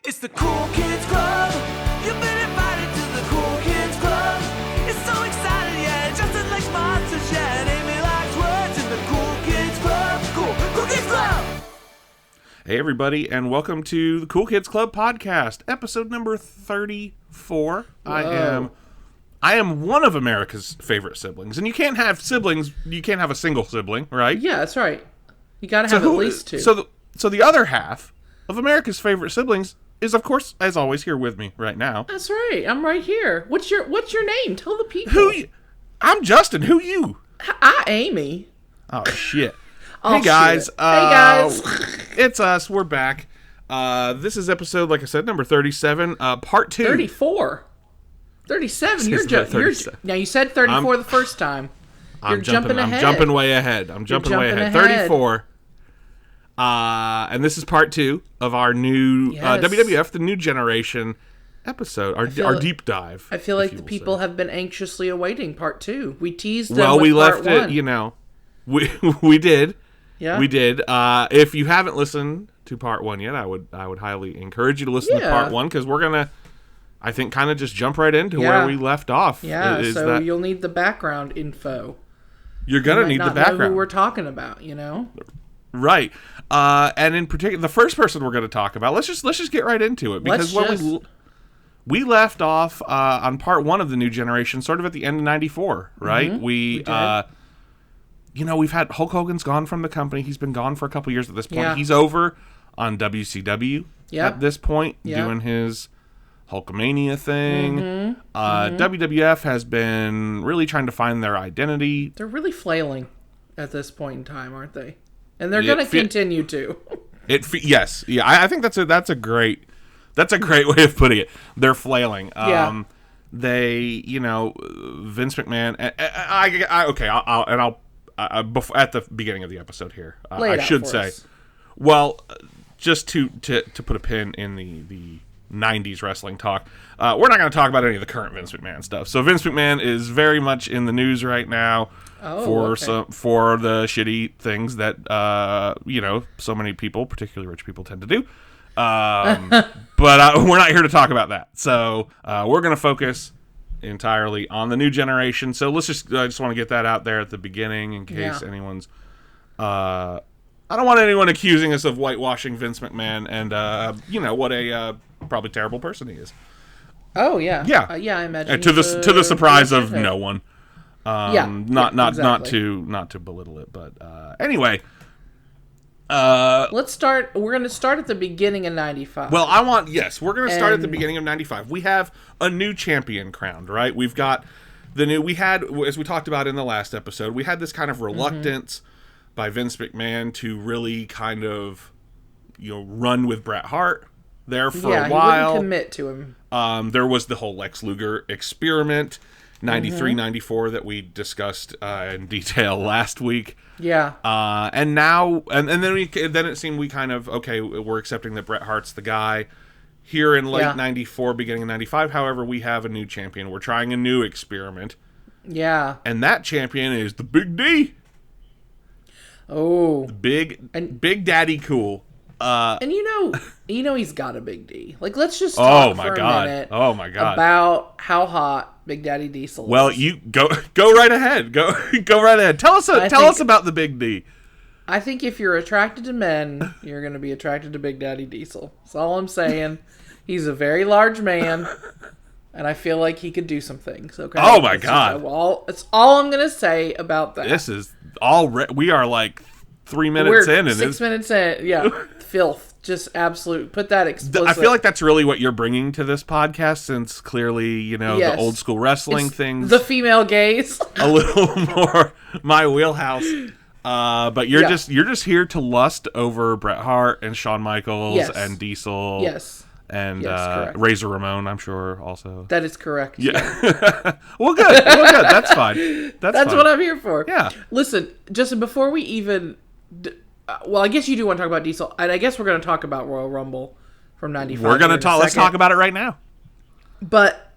It's the Cool Kids Club. You've been invited to the Cool Kids Club. It's so exciting, yeah. Justin likes monsters, yeah. And Amy likes words in the Cool Kids Club. Cool Kids Club. Hey, everybody, and welcome to the Cool Kids Club podcast, episode number 34. Whoa. I am one of America's favorite siblings, and you can't have siblings. You can't have a single sibling, right? Yeah, that's right. You gotta have at least two. So the other half of America's favorite siblings is, of course, as always, here with me right now. That's right. I'm right here. What's your name? Tell the people. I'm Justin. Who you? Amy. Oh shit. Oh, hey guys. shit. Hey guys. It's us. We're back. This is episode, like I said, number 37, part 2. 34. 37. You're 37. now you said 34 the first time. You're jumping ahead. I'm jumping way ahead. 34. And this is part 2 of our new WWF, the New Generation episode, our deep dive. I feel like the people have been anxiously awaiting part 2. We teased them Well, with we part left 1. it, you know. We did. Yeah. We did. If you haven't listened to part 1 yet, I would highly encourage you to listen to part 1, because we're gonna, I think, kind of just jump right into where we left off. Yeah. So you'll need the background info. You're gonna need the background. Know who we're talking about, you know. Right. And in particular, the first person we're going to talk about, let's just get right into it, because we left off on part 1 of the New Generation, sort of at the end of '94, right? Mm-hmm. We we've had Hulk Hogan's gone from the company. He's been gone for a couple years at this point. Yeah. He's over on WCW at this point, doing his Hulkamania thing. WWF has been really trying to find their identity. They're really flailing at this point in time, aren't they? And they're going to continue to. Yes. Yeah, I think that's a great way of putting it. They're flailing. They, Vince McMahon. At the beginning of the episode here, I should say, well, just to put a pin in the 90s wrestling talk, we're not going to talk about any of the current Vince McMahon stuff. So Vince McMahon is very much in the news right now for the shitty things that so many people, particularly rich people, tend to do. But we're not here to talk about that. So we're going to focus entirely on the New Generation. So I just want to get that out there at the beginning in case anyone's I don't want anyone accusing us of whitewashing Vince McMahon and what a probably terrible person he is. Oh yeah. I imagine to the surprise of no one. Not exactly. not to belittle it, but anyway. Let's start. We're going to start at the beginning of '95. Well, we're going to start at the beginning of '95. We have a new champion crowned, right? We've got we had, as we talked about in the last episode, we had this kind of reluctance by Vince McMahon to really kind of, run with Bret Hart there for a while. He wouldn't commit to him. There was the whole Lex Luger experiment, 93, 94, that we discussed in detail last week. Yeah. And now, and then it seemed we kind of, we're accepting that Bret Hart's the guy. Here in late 94, beginning of 95, however, we have a new champion. We're trying a new experiment. Yeah. And that champion is the Big D. Oh. Big Daddy Cool. And he's got a Big D. Like, let's just talk for a minute. Oh my God. About how hot Big Daddy Diesel is. Well, you go right ahead. Go right ahead. Tell us about the Big D. I think if you're attracted to men, you're going to be attracted to Big Daddy Diesel. That's all I'm saying. He's a very large man, and I feel like he could do some things. Okay. Oh my God. That's all I'm going to say about that. This is we are like 3 minutes in, and 6 minutes in. Yeah, filth. Just absolute. Put that explicit. I feel like that's really what you're bringing to this podcast, since clearly, the old school wrestling things, the female gaze, a little more my wheelhouse. But you're just here to lust over Bret Hart and Shawn Michaels and Diesel. Yes. And Razor Ramon, I'm sure, also. That is correct. Yeah. Well, good. That's fine. That's fine. What I'm here for. Yeah. Listen, Justin, before we even... well, I guess you do want to talk about Diesel, and I guess we're going to talk about Royal Rumble from 95. We're going to talk... Let's talk about it right now. But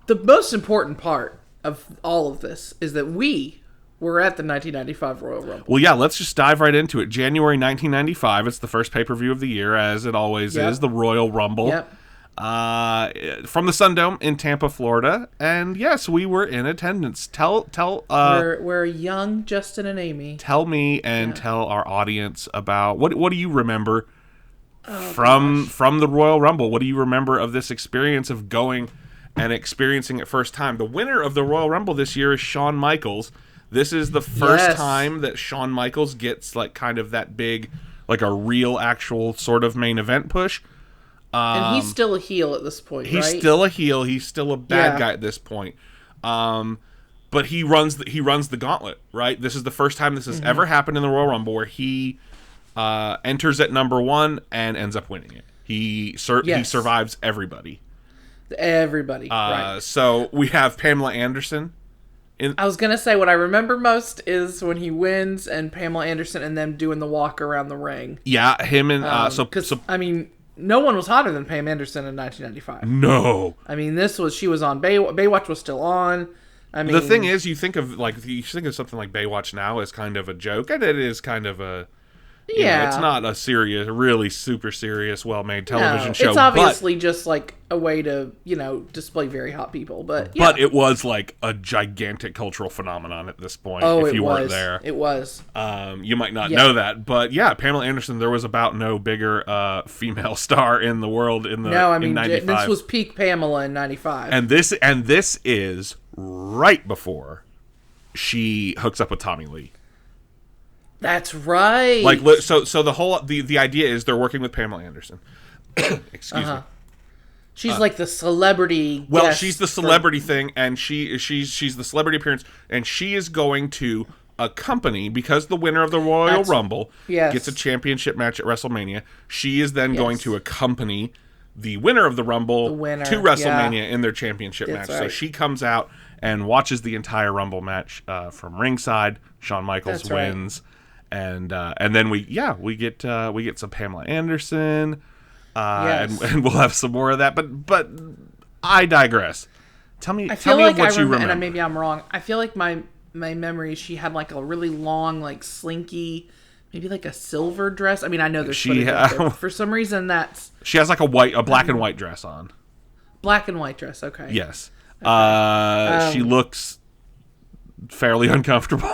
the most important part of all of this is that we we're at the 1995 Royal Rumble. Well, yeah, let's just dive right into it. January 1995, it's the first pay-per-view of the year, as it always is, the Royal Rumble. Yep. From the Sundome in Tampa, Florida. And yes, we were in attendance. We're young Justin and Amy. Tell me and tell our audience about, what do you remember from the Royal Rumble? What do you remember of this experience of going and experiencing it first time? The winner of the Royal Rumble this year is Shawn Michaels. This is the first time that Shawn Michaels gets like kind of that big, like a real actual sort of main event push. And he's still a heel at this point, He's right? still a heel. He's still a bad guy at this point. But he runs the gauntlet, right? This is the first time this has ever happened in the Royal Rumble where he enters at number 1 and ends up winning it. He survives everybody. Right. So we have Pamela Anderson. I was going to say what I remember most is when he wins and Pamela Anderson and them doing the walk around the ring. Yeah, him and... I mean, no one was hotter than Pam Anderson in 1995. No. I mean, she was on Baywatch was still on. I mean, the thing is, you think of something like Baywatch now as kind of a joke, and it is kind of a... You know, it's not a serious, really super serious, well-made television show. It's obviously just like a way to, display very hot people. But it was like a gigantic cultural phenomenon at this point. If you weren't there, it was. You might not know that, but yeah, Pamela Anderson. There was about no bigger female star in the world in 95. This was peak Pamela in 95, and this is right before she hooks up with Tommy Lee. That's right. Like, so the whole the idea is they're working with Pamela Anderson. Excuse me. She's like the celebrity. Well, she's the celebrity thing, and she's the celebrity appearance, and she is going to accompany, because the winner of the Royal Rumble gets a championship match at WrestleMania. She is then going to accompany the winner of the Rumble to WrestleMania in their championship match. Right. So she comes out and watches the entire Rumble match from ringside. Shawn Michaels wins. Right. And then we get some Pamela Anderson, and we'll have some more of that. But I digress. Tell me what you remember. And maybe I'm wrong. I feel like my memory, she had like a really long, like slinky, maybe like a silver dress. I mean, I know there's footage of it, but for some reason she has like a black and white dress on. Black and white dress. Okay. Yes. Okay. She looks fairly uncomfortable.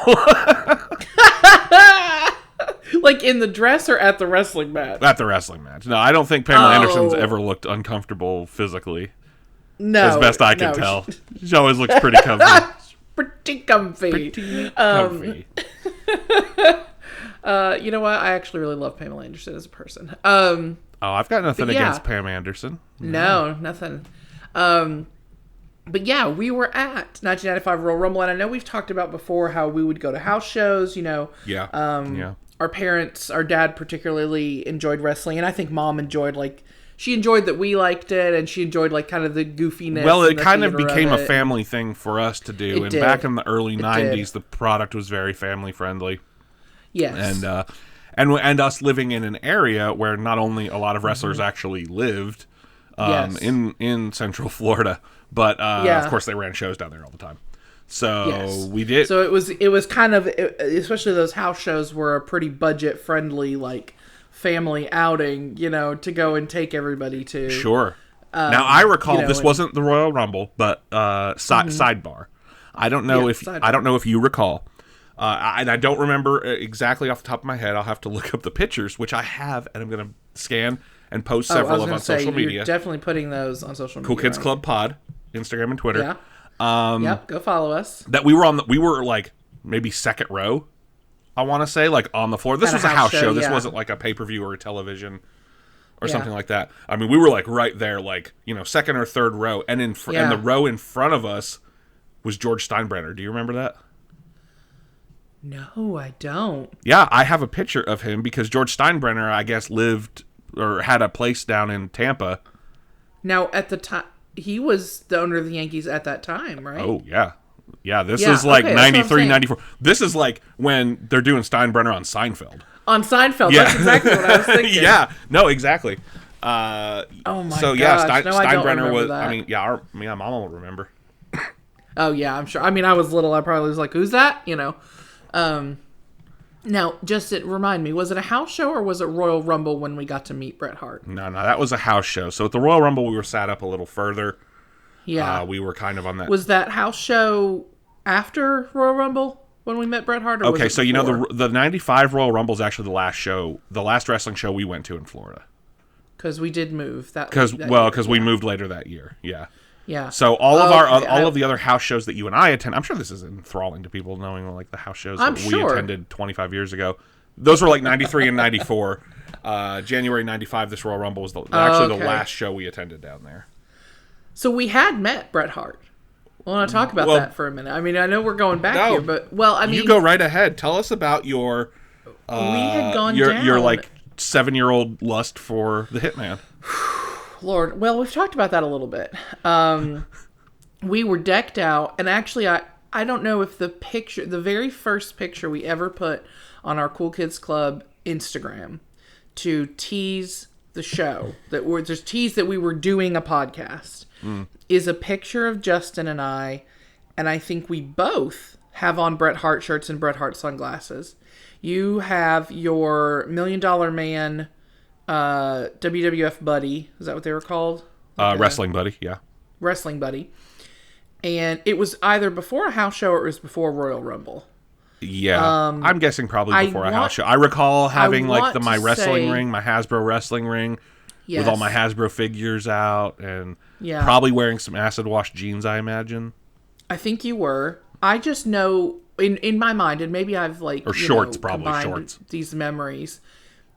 Like in the dress or at the wrestling match? At the wrestling match. No, I don't think Pamela Anderson's ever looked uncomfortable phically. No. As best I can tell. She always looks pretty comfy. Pretty comfy. You know what? I actually really love Pamela Anderson as a person. I've got nothing against Pam Anderson. No, nothing. But yeah, we were at 1995 Royal Rumble, and I know we've talked about before how we would go to house shows, Our parents, our dad particularly enjoyed wrestling, and I think Mom enjoyed, she enjoyed that we liked it, and she enjoyed, kind of the goofiness. Well, it kind of became a family thing for us to do, and back in the early 90s, the product was very family-friendly. Yes. And us living in an area where not only a lot of wrestlers actually lived in Central Florida, but of course they ran shows down there all the time. So we did. So it was kind of, especially those house shows were a pretty budget friendly, family outing, to go and take everybody to. Sure. Now I recall this wasn't the Royal Rumble, but sidebar. I don't know if you recall. And I don't remember exactly off the top of my head. I'll have to look up the pictures, which I have, and I'm going to scan and post several of on social media. You're definitely putting those on social media. Cool Kids Club Pod, Instagram and Twitter. Yeah. Go follow us. That we were maybe second row, I want to say, on the floor. This was a house show. This wasn't like a pay-per-view or a television or something like that. I mean, we were right there, second or third row, and and the row in front of us was George Steinbrenner. Do you remember that? No, I don't. Yeah, I have a picture of him because George Steinbrenner, I guess, lived or had a place down in Tampa. Now, at the time, he was the owner of the Yankees at that time, right? Oh, yeah. Yeah, this is 93, 94. This is when they're doing Steinbrenner on Seinfeld. On Seinfeld, that's exactly what I was thinking. Yeah, no, exactly. Oh my so, gosh. yeah, Steinbrenner was, that. My mama will remember. Oh yeah, I'm sure. I mean, I was little. I probably was like, "Who's that?" Now, just remind me, was it a house show or was it Royal Rumble when we got to meet Bret Hart? No, that was a house show. So at the Royal Rumble, we were sat up a little further. Yeah. We were kind of on that. Was that house show after Royal Rumble when we met Bret Hart? Or okay, so the 95 Royal Rumble is actually the last wrestling show we went to in Florida. Because we did move. Because we moved later that year, yeah. Yeah. So all of the other house shows that you and I attend, I'm sure this is enthralling to people knowing like the house shows that we attended 25 years ago. Those were like 93 and 94. January 95, this Royal Rumble was the last show we attended down there. So we had met Bret Hart. I want to talk about that for a minute. I mean, I know we're going back here, but you go right ahead. Tell us about your we had gone your down. Your like 7-year-old lust for the Hitman. Lord, well, we've talked about that a little bit. We were decked out, and actually, I don't know if the very first picture we ever put on our Cool Kids Club Instagram to tease the show tease that we were doing a podcast is a picture of Justin and I think we both have on Bret Hart shirts and Bret Hart sunglasses. You have your $1 Million Man WWF buddy. Is that what they were called? Wrestling buddy, yeah. Wrestling buddy. And it was either before a house show or it was before Royal Rumble. Yeah. I'm guessing probably before a house show. I recall having my wrestling ring, my Hasbro wrestling ring with all my Hasbro figures out and probably wearing some acid wash jeans, I imagine. I think you were. I just know in my mind, and maybe I've combined these memories.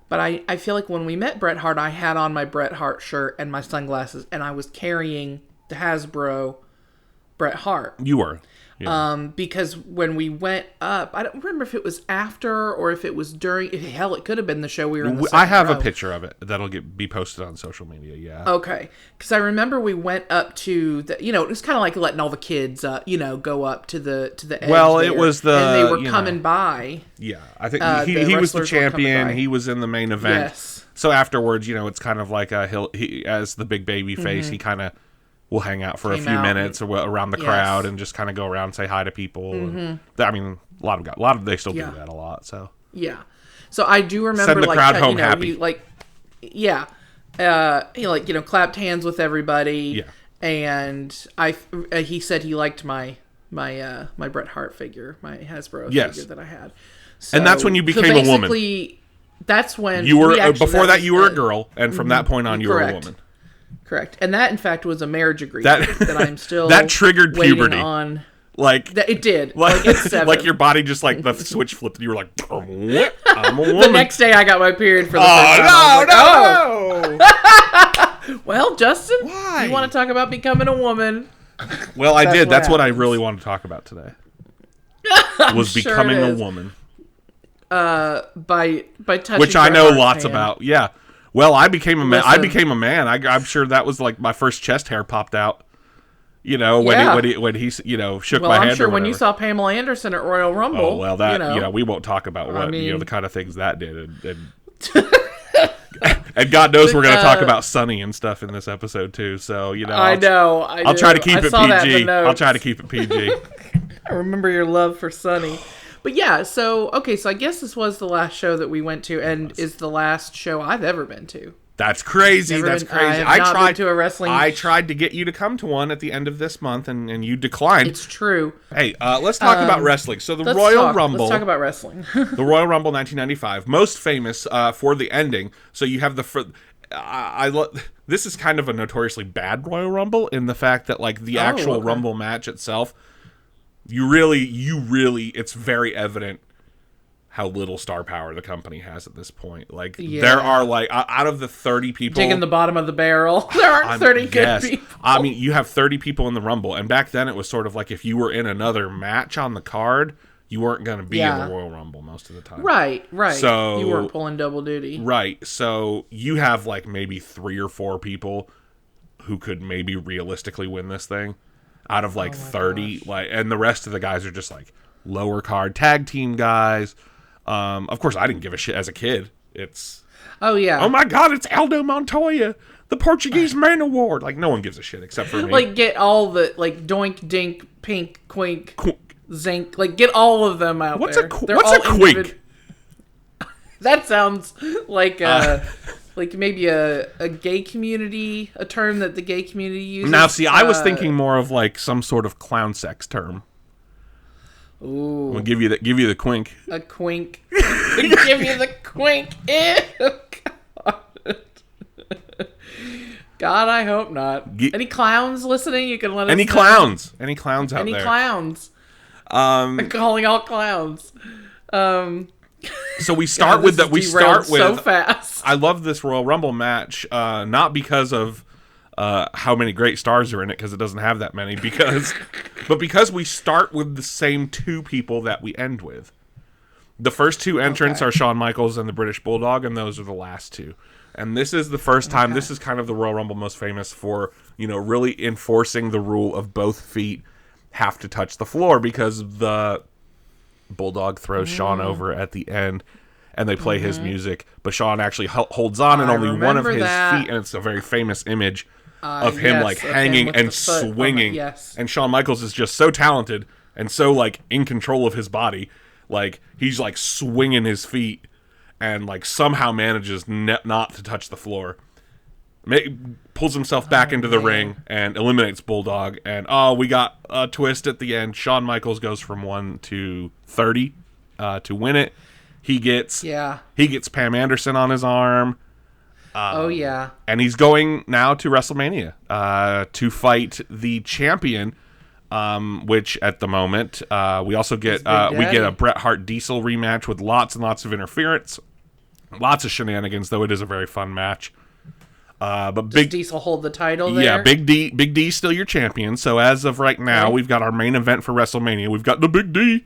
But I feel like when we met Bret Hart, I had on my Bret Hart shirt and my sunglasses, and I was carrying the Hasbro Bret Hart. You were. Yeah. Because when we went up, I don't remember if it was after or if it was during. Hell, it could have been the show we were in the I have a picture of it that'll be posted on social media, yeah. Okay. Because I remember we went up to the, it was kind of like letting all the kids, go up to the edge. Well, there, it was and they were coming by. Yeah. I think he was the champion. He was in the main event. Yes. So afterwards, it's kind of like he as the big baby face, he kind of will hang out for a few minutes around the crowd and just kind of go around and say hi to people. And, I mean, a lot of they still do that a lot. So yeah, so I do remember send the crowd home happy. He clapped hands with everybody. Yeah, and he said he liked my Bret Hart figure, my Hasbro figure that I had. So, and that's when you became a woman. That's when you were. Before that, you were a girl, and from that point on, you were a woman. Correct, and that in fact was a marriage agreement that I'm still that triggered puberty on. It did. It's 7. Like your body just like the switch flipped, and you were like, I'm a woman. The next day, I got my period for the first time. No. Well, Justin, why? You want to talk about becoming a woman? Well, I did. That's what I really want to talk about today. Was becoming a woman. By touching, which I know lots about. Yeah. Well, I became a man. I'm sure that was like my first chest hair popped out. When he shook my hand. I'm sure when you saw Pamela Anderson at Royal Rumble. Oh well, that we won't talk about what the kind of things that did, and God knows we're going to talk about Sunny and stuff in this episode too. So I know. I'll try to keep it PG. I'll try to keep it PG. I remember your love for Sunny. But yeah, so I guess this was the last show that we went to, and is the last show I've ever been to. That's crazy. I tried to a wrestling. I tried to get you to come to one at the end of this month, and you declined. It's true. Hey, let's talk about wrestling. So the Royal Rumble. Let's talk about wrestling. The Royal Rumble 1995, most famous for the ending. So you have this is kind of a notoriously bad Royal Rumble in the fact that like the actual Rumble match itself. You really, it's very evident how little star power the company has at this point. Like, there are, like, out of the 30 people... Digging the bottom of the barrel. There aren't 30 good people. I mean, you have 30 people in the Rumble, and back then it was sort of like if you were in another match on the card, you weren't going to be in the Royal Rumble most of the time. Right. So, you weren't pulling double duty. Right. So, you have, like, maybe 3 or 4 people who could maybe realistically win this thing. Out of like 30, and the rest of the guys are just like lower card tag team guys. Of course, I didn't give a shit as a kid. Oh, yeah. Oh, my God, it's Aldo Montoya, the Portuguese Man Award. Like, no one gives a shit except for me. Like, get all the, like, doink, dink, pink, quink, zinc. Like, get all of them out there. What's a quink? That sounds like like maybe a gay community, a term that the gay community uses. Now, see, I was thinking more of, like, some sort of clown sex term. Ooh. We'll give you the quink. A quink. Give you the quink. Ew, God, I hope not. Any clowns listening? You can let us know. Any clowns out there? Any clowns? I'm calling all clowns. So we start with that. We start with so fast. I love this Royal Rumble match, not because of how many great stars are in it, because it doesn't have that many. But because we start with the same two people that we end with. The first two entrants are Shawn Michaels and the British Bulldog, and those are the last two. And this is the first time. This is kind of the Royal Rumble most famous for, really enforcing the rule of both feet have to touch the floor, because the Bulldog throws Shawn over at the end, and they play his music, but Shawn actually holds on, and only one of his feet, and it's a very famous image of him hanging and swinging. And Shawn Michaels is just so talented and so in control of his body, he's swinging his feet and somehow manages not to touch the floor. Pulls himself back into the ring and eliminates Bulldog. And we got a twist at the end. Shawn Michaels goes from 1 to 30 to win it. He gets Pam Anderson on his arm. And he's going now to WrestleMania to fight the champion. Which at the moment we also get a Bret Hart Diesel rematch with lots and lots of interference, lots of shenanigans. Though it is a very fun match. But Does Diesel hold the title there? Yeah, Big D's still your champion. So as of right now, we've got our main event for WrestleMania. We've got the Big D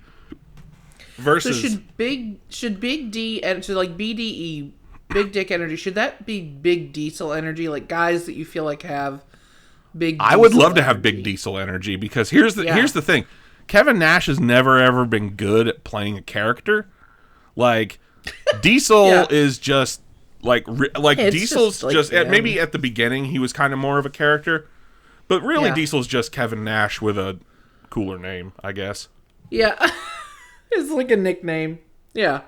versus. So should Big D and should BDE, Big Dick Energy, should that be Big Diesel Energy? Like guys that you feel have big. I would love to have Big Diesel Energy, because here's the thing: Kevin Nash has never ever been good at playing a character. Diesel is just. Diesel's just maybe at the beginning he was kind of more of a character, but really Diesel's just Kevin Nash with a cooler name, I guess. Yeah, it's like a nickname. Yeah,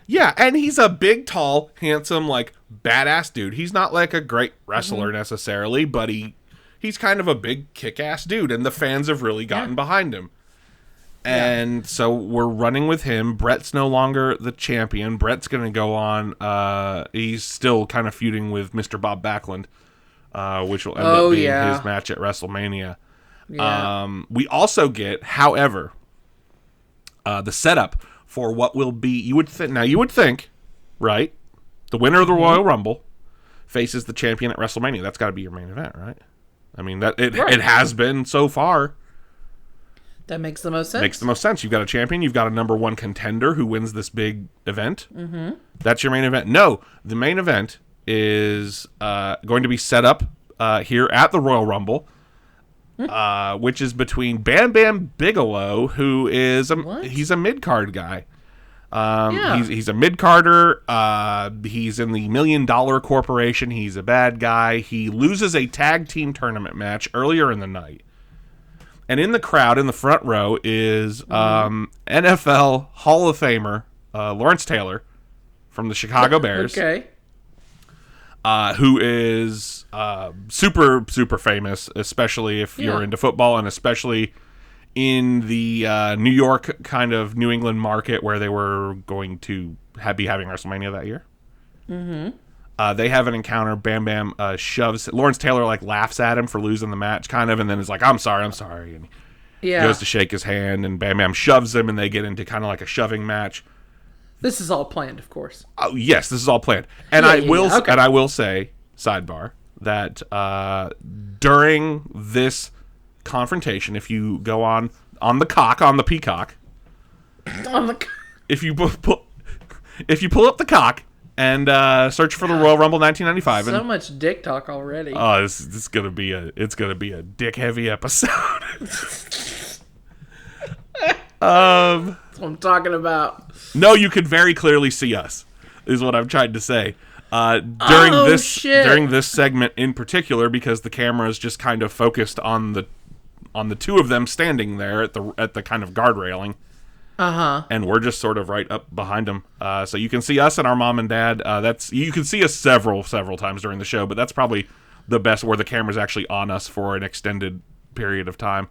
and he's a big, tall, handsome, badass dude. He's not a great wrestler necessarily, but he's kind of a big, kick-ass dude, and the fans have really gotten behind him. And so we're running with him. Bret's no longer the champion. Bret's going to go on. He's still kind of feuding with Mr. Bob Backlund, which will end up being his match at WrestleMania. Yeah. We also get, however, the setup for what will be, you would think, right? The winner of the Royal Rumble faces the champion at WrestleMania. That's got to be your main event, right? I mean, it has been so far. That makes the most sense. Makes the most sense. You've got a champion. You've got a number one contender who wins this big event. Mm-hmm. That's your main event. No, the main event is going to be set up here at the Royal Rumble, which is between Bam Bam Bigelow, who is he's a mid-card guy. He's a mid-carder. He's in the $1 Million Corporation. He's a bad guy. He loses a tag team tournament match earlier in the night. And in the crowd, in the front row, is NFL Hall of Famer Lawrence Taylor from the Chicago Bears. Okay. Who is super, super famous, especially if you're into football, and especially in the New York kind of New England market where they were going to be having WrestleMania that year. Mm-hmm. They have an encounter. Bam Bam shoves Lawrence Taylor, laughs at him for losing the match, kind of, and then is like, I'm sorry. And he goes to shake his hand, and Bam Bam shoves him, and they get into kind of like a shoving match. This is all planned, of course. Oh, yes, this is all planned. And I will say, sidebar, that during this confrontation, if you go on the peacock, if you pull up the cock and search for the Royal Rumble 1995. So much dick talk already. Oh, it's gonna be a dick heavy episode. That's what I'm talking about. No, you could very clearly see us, is what I'm trying to say. During this segment in particular, because the camera is just kind of focused on the two of them standing there at the kind of guard railing. And we're just sort of right up behind them. So you can see us and our mom and dad. You can see us several times during the show, but that's probably the best where the camera's actually on us for an extended period of time.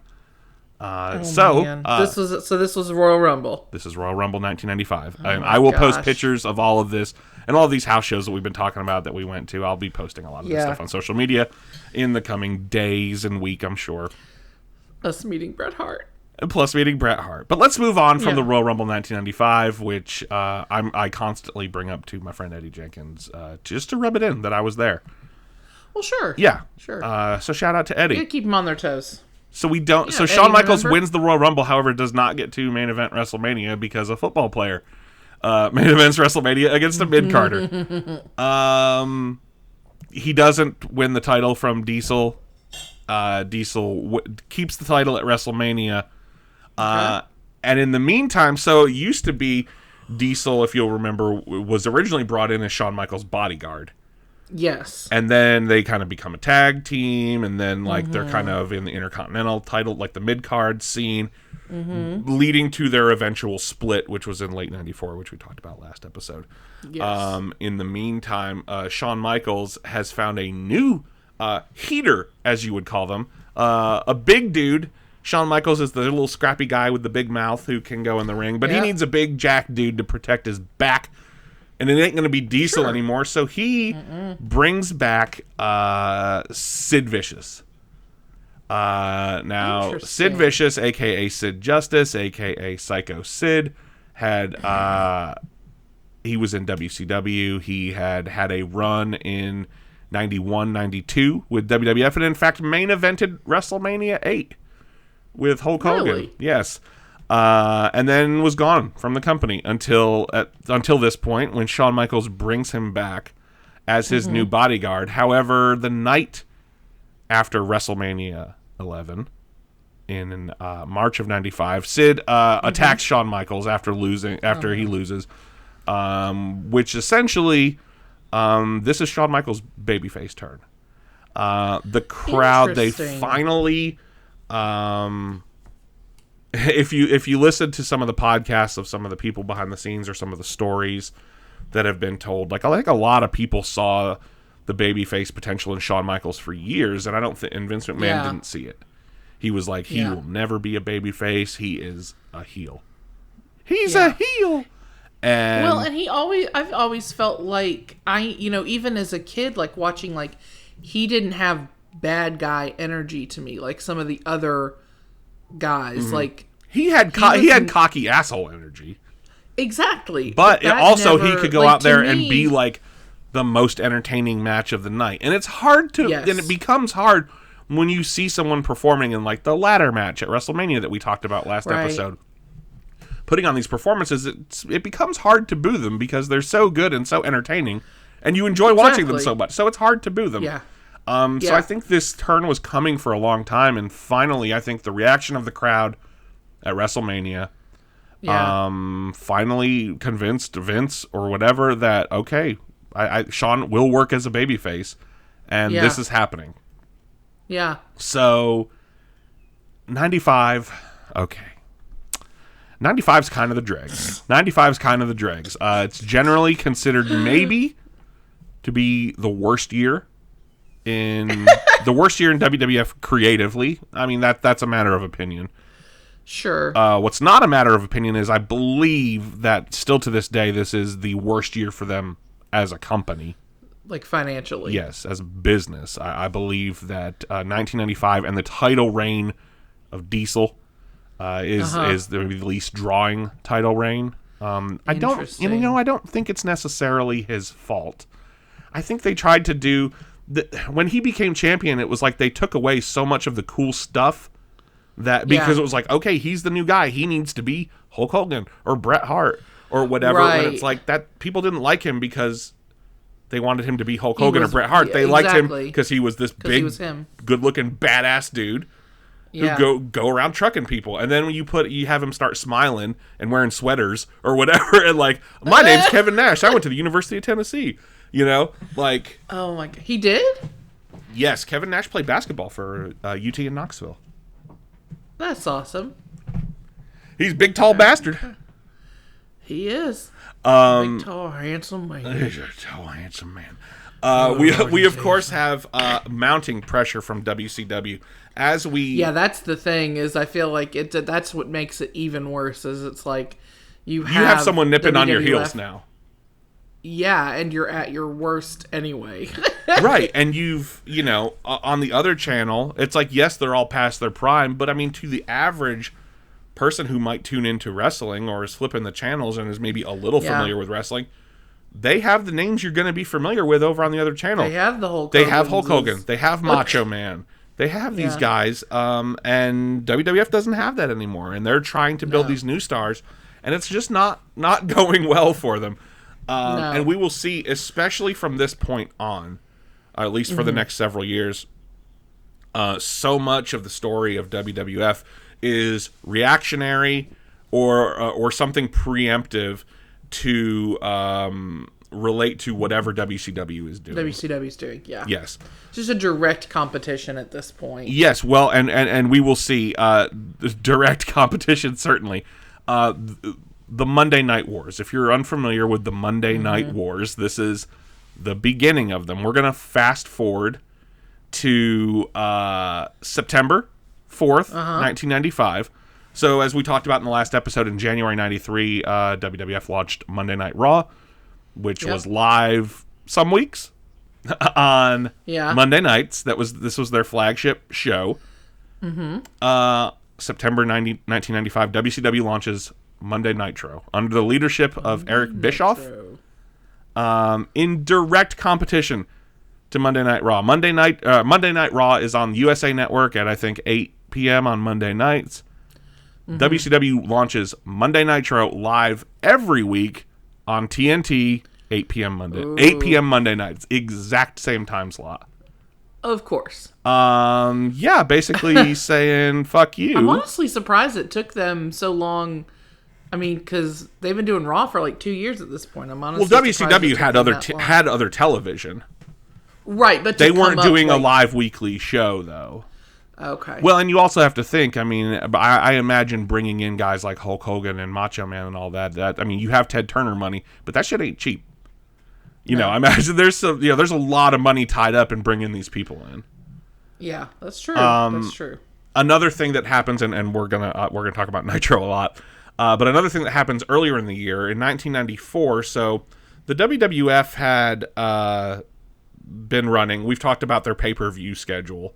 This was Royal Rumble. This is Royal Rumble 1995. And I will post pictures of all of this and all of these house shows that we've been talking about that we went to. I'll be posting a lot of this stuff on social media in the coming days and week, I'm sure. Us meeting Bret Hart. Plus meeting Bret Hart. But let's move on from the Royal Rumble 1995, which I constantly bring up to my friend Eddie Jenkins just to rub it in that I was there. Well, sure. Yeah. Sure. So shout out to Eddie. You gotta keep them on their toes. So we don't. Yeah, so Shawn Michaels wins the Royal Rumble, however, does not get to main event WrestleMania because a football player main events WrestleMania against a mid-carder. He doesn't win the title from Diesel. Diesel keeps the title at WrestleMania. And in the meantime, so it used to be Diesel, if you'll remember, was originally brought in as Shawn Michaels' bodyguard. Yes. And then they kind of become a tag team, and then they're kind of in the Intercontinental title, like the mid-card scene, leading to their eventual split, which was in late 94, which we talked about last episode. Yes. In the meantime, Shawn Michaels has found a new heater, as you would call them, a big dude. Shawn Michaels is the little scrappy guy with the big mouth who can go in the ring, but he needs a big jack dude to protect his back. And it ain't going to be Diesel anymore, so he brings back Sid Vicious. Now, Sid Vicious, a.k.a. Sid Justice, a.k.a. Psycho Sid, he was in WCW. He had a run in 91, 92 with WWF, and in fact, main evented WrestleMania 8 with Hulk Hogan. Really? Yes. And then was gone from the company until this point when Shawn Michaels brings him back as his new bodyguard. However, the night after WrestleMania 11 in March of 95, Sid attacks Shawn Michaels after he loses, which essentially this is Shawn Michaels' babyface turn. The crowd, they finally. If you listen to some of the podcasts of some of the people behind the scenes or some of the stories that have been told, like I think a lot of people saw the babyface potential in Shawn Michaels for years, and I don't think Vince McMahon didn't see it. He was like, he will never be a babyface. He is a heel. He's a heel. And I've always felt like even as a kid, like watching, like he didn't have bad guy energy to me, like some of the other guys. Like he had cocky asshole energy. Exactly. But he could go out there and be like the most entertaining match of the night. And it's hard to and it becomes hard when you see someone performing in like the ladder match at WrestleMania that we talked about last episode. Putting on these performances, it becomes hard to boo them because they're so good and so entertaining and you enjoy watching them so much. So it's hard to boo them. Yeah. So I think this turn was coming for a long time, and finally, I think the reaction of the crowd at WrestleMania finally convinced Vince or whatever that Shawn will work as a babyface, and this is happening. Yeah. So 95, 95's kind of the dregs. 95's kind of the dregs. It's generally considered maybe to be the worst year in WWF creatively. I mean, that's a matter of opinion. Sure. What's not a matter of opinion is I believe that still to this day this is the worst year for them as a company. Like financially. Yes, as a business. I believe that 1995 and the title reign of Diesel is the least drawing title reign. I don't think it's necessarily his fault. I think they tried to do when he became champion, it was like they took away so much of the cool stuff that because it was like, okay, he's the new guy. He needs to be Hulk Hogan or Bret Hart or whatever. Right. But it's like that people didn't like him because they wanted him to be Hulk Hogan or Bret Hart. They liked him because he was this big, good-looking, badass dude who go around trucking people. And then when you have him start smiling and wearing sweaters or whatever, and like, my name's Kevin Nash. I went to the University of Tennessee. You know, like... Oh, my God. He did? Yes, Kevin Nash played basketball for UT in Knoxville. That's awesome. He's a big, tall bastard. He is. Big, tall, handsome man. He's a tall, handsome man. We of course have mounting pressure from WCW as we. Yeah, that's the thing. Is I feel like that's what makes it even worse. Is it's like you have someone nipping WWF, on your heels now. Yeah, and you're at your worst anyway. Right, and on the other channel, it's like, yes, they're all past their prime, but I mean, to the average person who might tune into wrestling or is flipping the channels and is maybe a little familiar with wrestling, they have the names you're going to be familiar with over on the other channel. They have the Hulk. They have Hulk Hogan. They have Macho Man. They have these guys, and WWF doesn't have that anymore, and they're trying to build these new stars, and it's just not going well for them. And we will see, especially from this point on, at least for the next several years, so much of the story of WWF is reactionary or something preemptive to relate to whatever WCW is doing. WCW's doing, yeah. Yes. Just a direct competition at this point. Yes, well, and we will see direct competition, certainly. The Monday Night Wars. If you're unfamiliar with the Monday Night Wars, this is the beginning of them. We're going to fast forward to September 4th, 1995. So as we talked about in the last episode, in January 93, WWF launched Monday Night Raw, which was live some weeks on Monday nights. This was their flagship show. September 1995, WCW launches Monday Nitro under the leadership of Eric Bischoff, in direct competition to Monday Night Raw. Monday Night Raw is on the USA Network at I think 8 p.m. on Monday nights. WCW launches Monday Nitro live every week on TNT 8 p.m. Monday nights, exact same time slot. Of course. Basically saying fuck you. I'm honestly surprised it took them so long. I mean, because they've been doing Raw for like 2 years at this point. I'm honestly WCW had other television. Right, but they weren't doing a live weekly show, though. Okay. Well, and you also have to think, I mean, I imagine bringing in guys like Hulk Hogan and Macho Man and all that. I mean, you have Ted Turner money, but that shit ain't cheap. You know, I imagine there's a lot of money tied up in bringing these people in. Yeah, that's true. That's true. Another thing that happens, and we're gonna talk about Nitro a lot. But another thing that happens earlier in the year, in 1994, so the WWF had been running. We've talked about their pay-per-view schedule,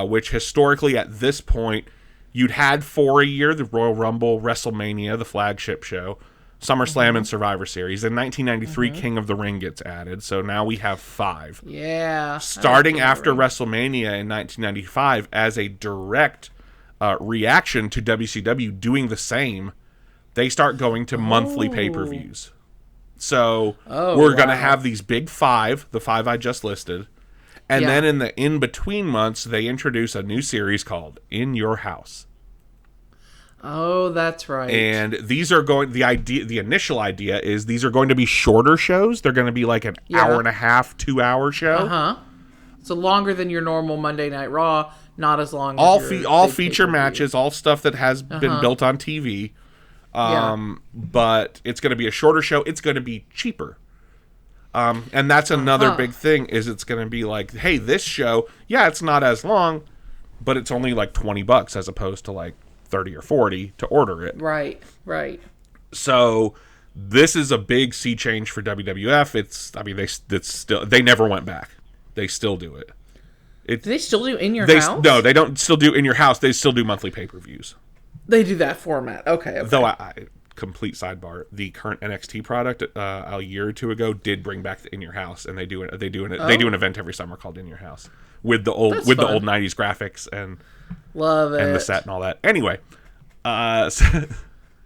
which historically at this point, you'd had for a year the Royal Rumble, WrestleMania, the flagship show, SummerSlam, and Survivor Series. In 1993, King of the Ring gets added, so now we have 5. Yeah. Starting after WrestleMania in 1995 as a direct reaction to WCW doing the same, they start going to monthly pay-per-views. So we're going to have these big 5, the 5 I just listed, and then in the in-between months, they introduce a new series called In Your House. Oh, that's right. And these are the initial idea is these are going to be shorter shows. They're going to be like an hour and a half, 2-hour show. So longer than your normal Monday Night Raw. Not as long as all feature matches, all stuff that has been built on TV. But it's going to be a shorter show. It's going to be cheaper. And that's another big thing is it's going to be like, hey, this show, it's not as long, but it's only like $20 as opposed to like 30 or 40 to order it. Right. So this is a big sea change for WWF. They never went back. They still do it. Do they still do In Your House? No, they don't still do In Your House. They still do monthly pay-per-views. They do that format. Okay. Though, complete sidebar, the current NXT product a year or two ago did bring back the In Your House, and they do an event every summer called In Your House with the old old 90s graphics and love it and the set and all that. Anyway,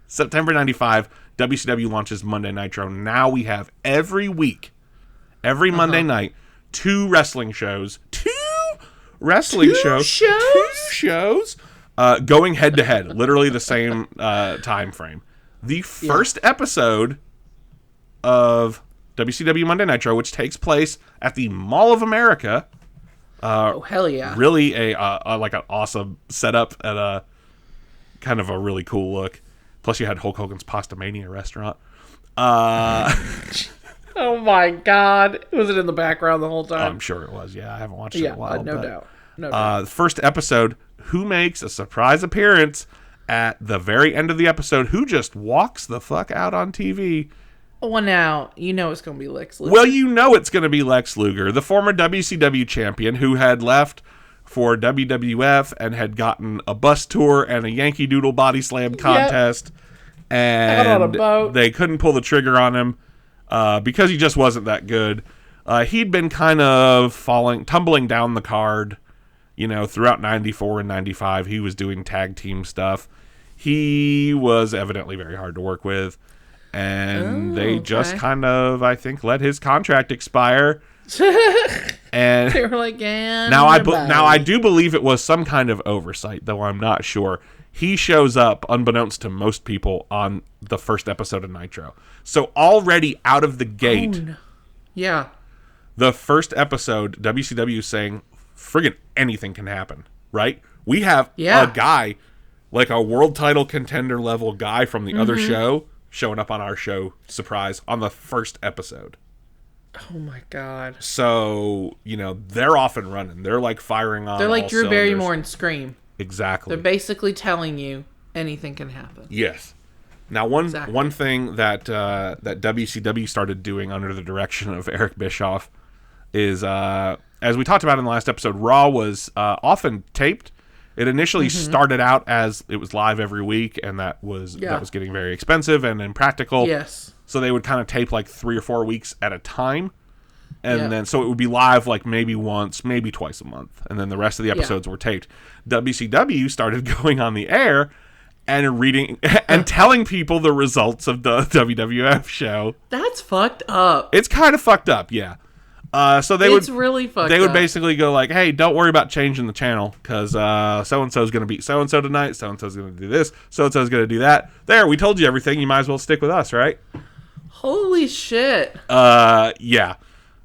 September 95, WCW launches Monday Nitro. Now we have every week, every Monday night, 2 wrestling shows. Two shows going head to head, literally the same time frame. The first episode of WCW Monday Nitro, which takes place at the Mall of America. Oh, hell yeah. Really like an awesome setup and a kind of a really cool look. Plus you had Hulk Hogan's Pasta Mania restaurant. Oh my God. Was it in the background the whole time? I'm sure it was. Yeah, I haven't watched it in a while. No doubt. No doubt. The first episode, who makes a surprise appearance at the very end of the episode, who just walks the fuck out on TV. Well, now, you know it's going to be Lex Luger. Well, you know it's going to be Lex Luger, the former WCW champion who had left for WWF and had gotten a bus tour and a Yankee Doodle body slam contest. Yep. And out on a boat. They couldn't pull the trigger on him because he just wasn't that good. He'd been kind of tumbling down the card, throughout 94 and 95. He was doing tag team stuff. He was evidently very hard to work with. And they just kind of, I think, let his contract expire. And they were like, now I do believe it was some kind of oversight, though I'm not sure. He shows up, unbeknownst to most people, on the first episode of Nitro. So already out of the gate, yeah, the first episode, WCW is saying, friggin' anything can happen, right? We have a guy, like a world title contender level guy from the other show, showing up on our show, surprise, on the first episode. Oh my God. So, they're off and running. They're like firing on. They're like all Drew cylinders. Barrymore and Scream. Exactly. They're basically telling you anything can happen. Yes. Now, one thing that WCW started doing under the direction of Eric Bischoff is, as we talked about in the last episode, Raw was often taped. It initially started out as it was live every week, and that was getting very expensive and impractical. Yes. So they would kind of tape like 3 or 4 weeks at a time. And then, so it would be live like maybe once, maybe twice a month. And then the rest of the episodes were taped. WCW started going on the air and reading and telling people the results of the WWF show. That's fucked up. It's kind of fucked up, yeah. So it's really fucked up. They would basically go like, hey, don't worry about changing the channel because so-and-so's going to beat so-and-so tonight. So-and-so's going to do this. So-and-so's going to do that. There, we told you everything. You might as well stick with us, right? Holy shit. Yeah.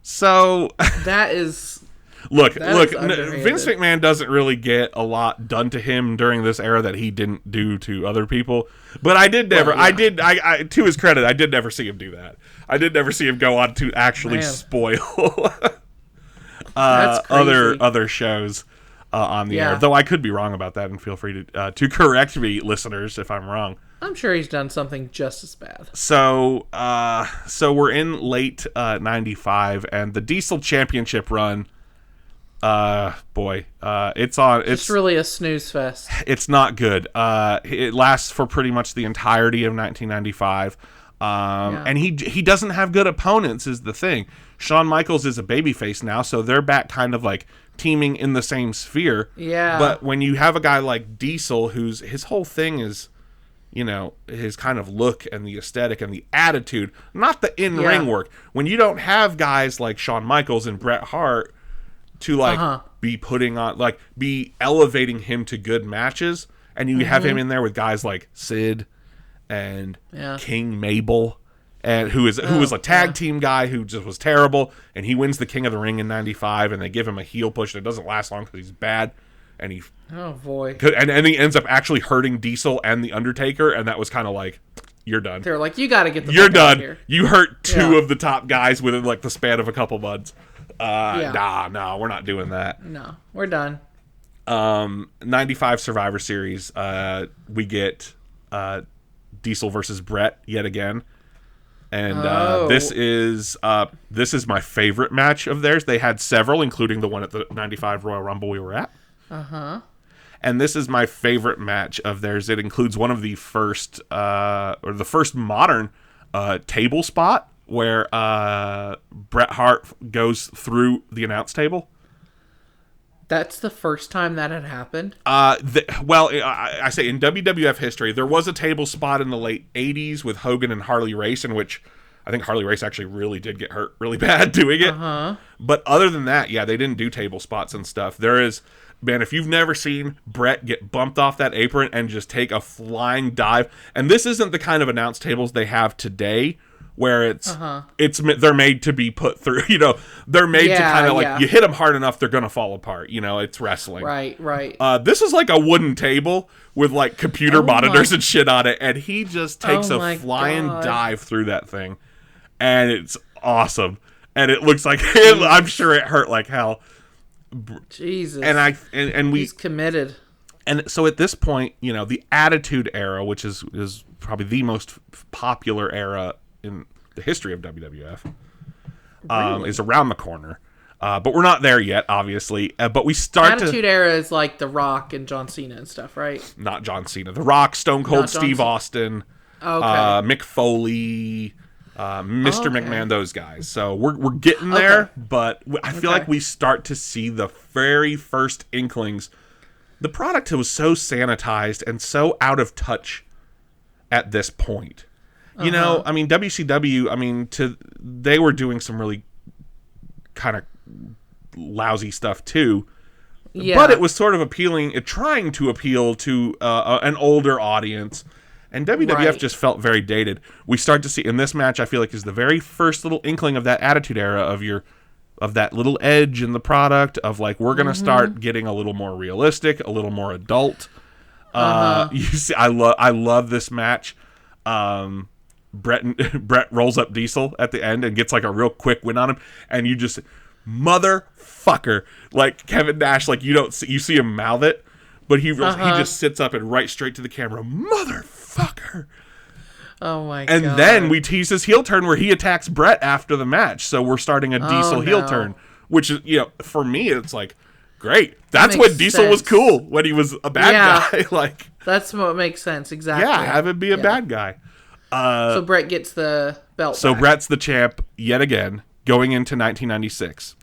So that is look, Vince McMahon doesn't really get a lot done to him during this era that he didn't do to other people. But I did never to his credit, I did never see him do that. I did never see him go on to actually spoil other shows on the air. Though I could be wrong about that, and feel free to correct me, listeners, if I'm wrong. I'm sure he's done something just as bad. So we're in late 95, and the Diesel Championship run, it's really a snooze fest. It's not good. It lasts for pretty much the entirety of 1995. And he doesn't have good opponents is the thing. Shawn Michaels is a babyface now, so they're back kind of like teaming in the same sphere. Yeah. But when you have a guy like Diesel, who's his whole thing is, his kind of look and the aesthetic and the attitude, not the in-ring work. When you don't have guys like Shawn Michaels and Bret Hart to be putting on, be elevating him to good matches, and you have him in there with guys like Sid and King Mabel, and who was a tag team guy who just was terrible, and he wins the King of the Ring in 95, and they give him a heel push that doesn't last long because he's bad, and he and he ends up actually hurting Diesel and the Undertaker, and that was kind of like, you're done. They're like, you got to get the you're done. Out here. You hurt two of the top guys within like the span of a couple months. Nah, we're not doing that. No, we're done. 95 Survivor Series, we get Diesel versus Bret yet again, and this is my favorite match of theirs. They had several, including the one at the 95 Royal Rumble we were at. And this is my favorite match of theirs. It includes one of the first modern table spot where Bret Hart goes through the announce table. That's the first time that had happened? I say in WWF history, there was a table spot in the late 80s with Hogan and Harley Race, in which I think Harley Race actually really did get hurt really bad doing it. But other than that, they didn't do table spots and stuff. There is, man, if you've never seen Bret get bumped off that apron and just take a flying dive, and this isn't the kind of announce tables they have today where it's they're made to be put through. You know, they're made to kind of like, you hit them hard enough, they're gonna fall apart. You know, it's wrestling. Right. This is like a wooden table with like computer monitors and shit on it, and he just takes a flying dive through that thing, and it's awesome. And it looks like I'm sure it hurt like hell. Jesus. And he's committed. And so at this point, you know, the Attitude Era, which is probably the most popular era in the history of WWF, is around the corner. But we're not there yet, obviously. But we start Attitude Era is like The Rock and John Cena and stuff, right? Not John Cena. The Rock, Stone Cold Steve Austin, Mick Foley, Mr. McMahon, those guys. So we're getting there, but I feel like we start to see the very first inklings. The product was so sanitized and so out of touch at this point. You know, I mean, WCW, I mean, they were doing some really kind of lousy stuff too. Yeah. But it was sort of trying to appeal to an older audience. And WWF just felt very dated. We start to see, in this match, I feel like is the very first little inkling of that Attitude Era of that little edge in the product of like, we're going to start getting a little more realistic, a little more adult. You see, I love this match. Brett rolls up Diesel at the end and gets like a real quick win on him. And you just, motherfucker, like Kevin Nash, like you see him mouth it, but he just sits up and right straight to the camera, motherfucker. Oh my god. And then we tease his heel turn where he attacks Brett after the match. So we're starting a Diesel heel turn, which is, you know, for me, it's like, great. That's when Diesel was cool, when he was a bad guy. Like, that's what makes sense. Exactly. Yeah, have him be a bad guy. So Brett gets the belt back. Brett's the champ yet again, going into 1996.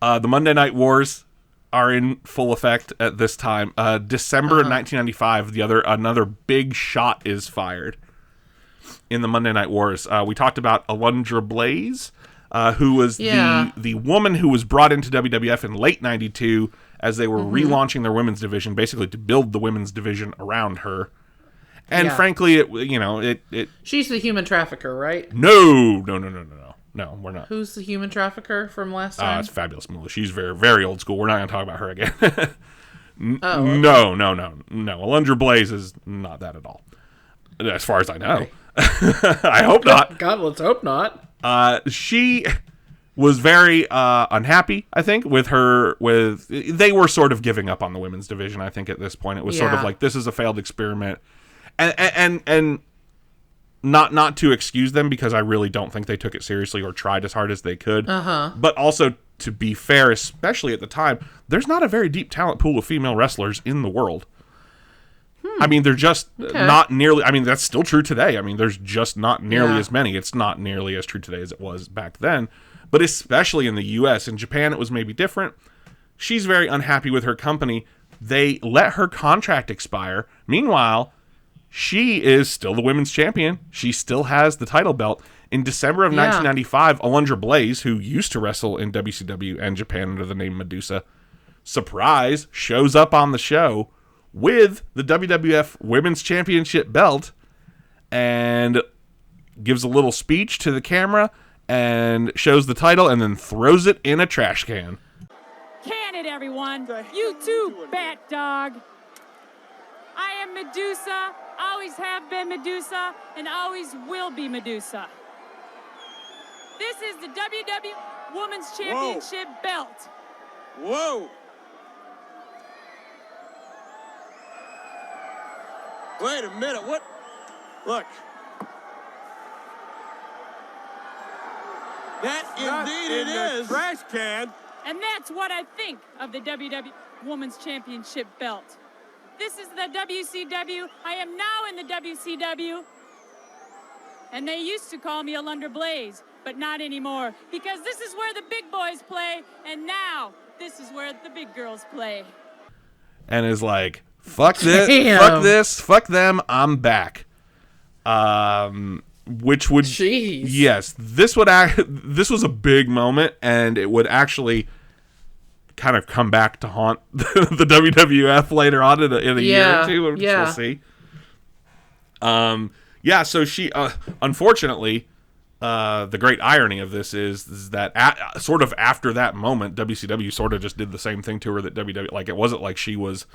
The Monday Night Wars are in full effect at this time. December of 1995, another big shot is fired in the Monday Night Wars. We talked about Alundra Blaze, who was the woman who was brought into WWF in late 92 as they were relaunching their women's division, basically to build the women's division around her. And frankly, it she's the human trafficker, right? No, we're not. Who's the human trafficker from last time? It's Fabulous Moolah. She's very, very old school. We're not going to talk about her again. Okay. No. Alundra Blaze is not that at all, as far as I know. Okay. I hope not. God, let's hope not. She was very unhappy, I think, they were sort of giving up on the women's division, I think, at this point. It was sort of like, this is a failed experiment. And not to excuse them, because I really don't think they took it seriously or tried as hard as they could. But also, to be fair, especially at the time, there's not a very deep talent pool of female wrestlers in the world. I mean, they're just not nearly... I mean, that's still true today. I mean, there's just not nearly as many. It's not nearly as true today as it was back then. But especially in the U.S. In Japan, it was maybe different. She's very unhappy with her company. They let her contract expire. Meanwhile, she is still the women's champion. She still has the title belt. In December of 1995, Alundra Blaze, who used to wrestle in WCW and Japan under the name Medusa, surprise, shows up on the show with the WWF Women's Championship belt and gives a little speech to the camera and shows the title and then throws it in a trash can. Can it, everyone? You too, bat dog. I am Medusa, always have been Medusa, and always will be Medusa. This is the WWF Women's Championship belt. Whoa! Wait a minute, what? Look. That indeed it is. Trash can. And that's what I think of the WWF Women's Championship belt. This is the WCW. I am now in the WCW. And they used to call me Alundra Blaze, but not anymore, because this is where the big boys play, and now this is where the big girls play. And is like, fuck this, fuck them, I'm back. Which would, yes, this was a big moment, and it would actually kind of come back to haunt the WWF later on in a year or two, which we'll see. Yeah, so she, unfortunately, the great irony of this is that sort of after that moment, WCW sort of just did the same thing to her that WWE, like, it wasn't like she was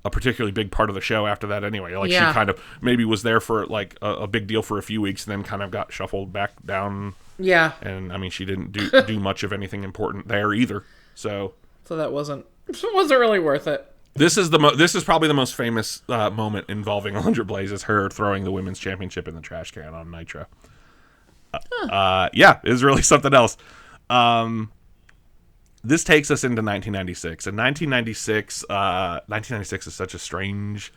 a particularly big part of the show after that anyway. Like, she kind of maybe was there for, like, a big deal for a few weeks and then kind of got shuffled back down. Yeah. And, I mean, she didn't do much of anything important there either, so that wasn't really worth it. This is probably the most famous moment involving Alundra Blaze, is her throwing the women's championship in the trash can on Nitro. Yeah, it was really something else. This takes us into 1996, and 1996 is such a strange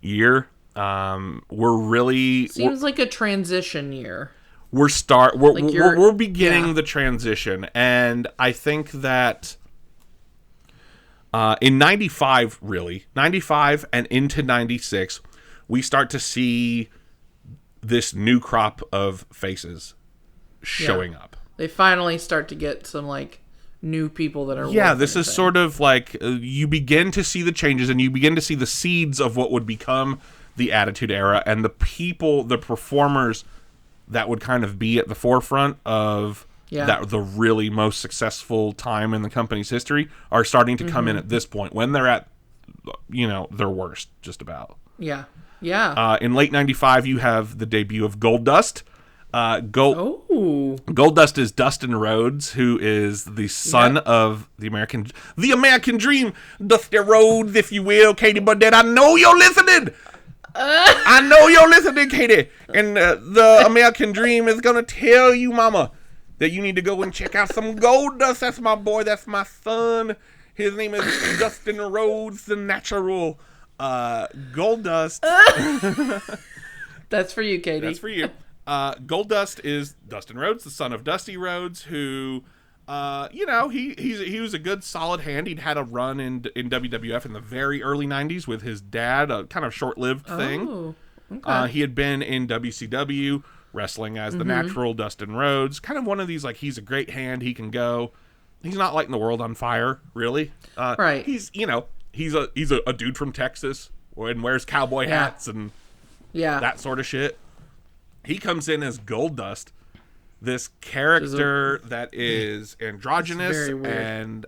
year. Seems like a transition year. We're beginning the transition, and I think that in 95 and into 96, we start to see this new crop of faces showing up. They finally start to get some, like, new people that are this is sort of like you begin to see the changes, and you begin to see the seeds of what would become the Attitude Era, and the performers that would kind of be at the forefront of the really most successful time in the company's history are starting to come in at this point, when they're at, their worst, just about. Yeah. In late 95, you have the debut of Goldust. Goldust is Dustin Rhodes, who is the son of the American Dream, Dusty Rhodes, if you will, Katie Burdett. I know you're listening. I know you're listening, Katie. And the American Dream is going to tell you, mama, that you need to go and check out some Goldust. That's my boy. That's my son. His name is Dustin Rhodes, the natural. Goldust. That's for you, Katie. That's for you. Goldust is Dustin Rhodes, the son of Dusty Rhodes, who, he was a good, solid hand. He'd had a run in WWF in the very early 90s with his dad, a kind of short-lived thing. Oh, okay. He had been in WCW, wrestling as the natural Dustin Rhodes. Kind of one of these, like, he's a great hand, he can go. He's not lighting the world on fire, really. Right. He's a dude from Texas and wears cowboy hats and that sort of shit. He comes in as Goldust, this character that is androgynous and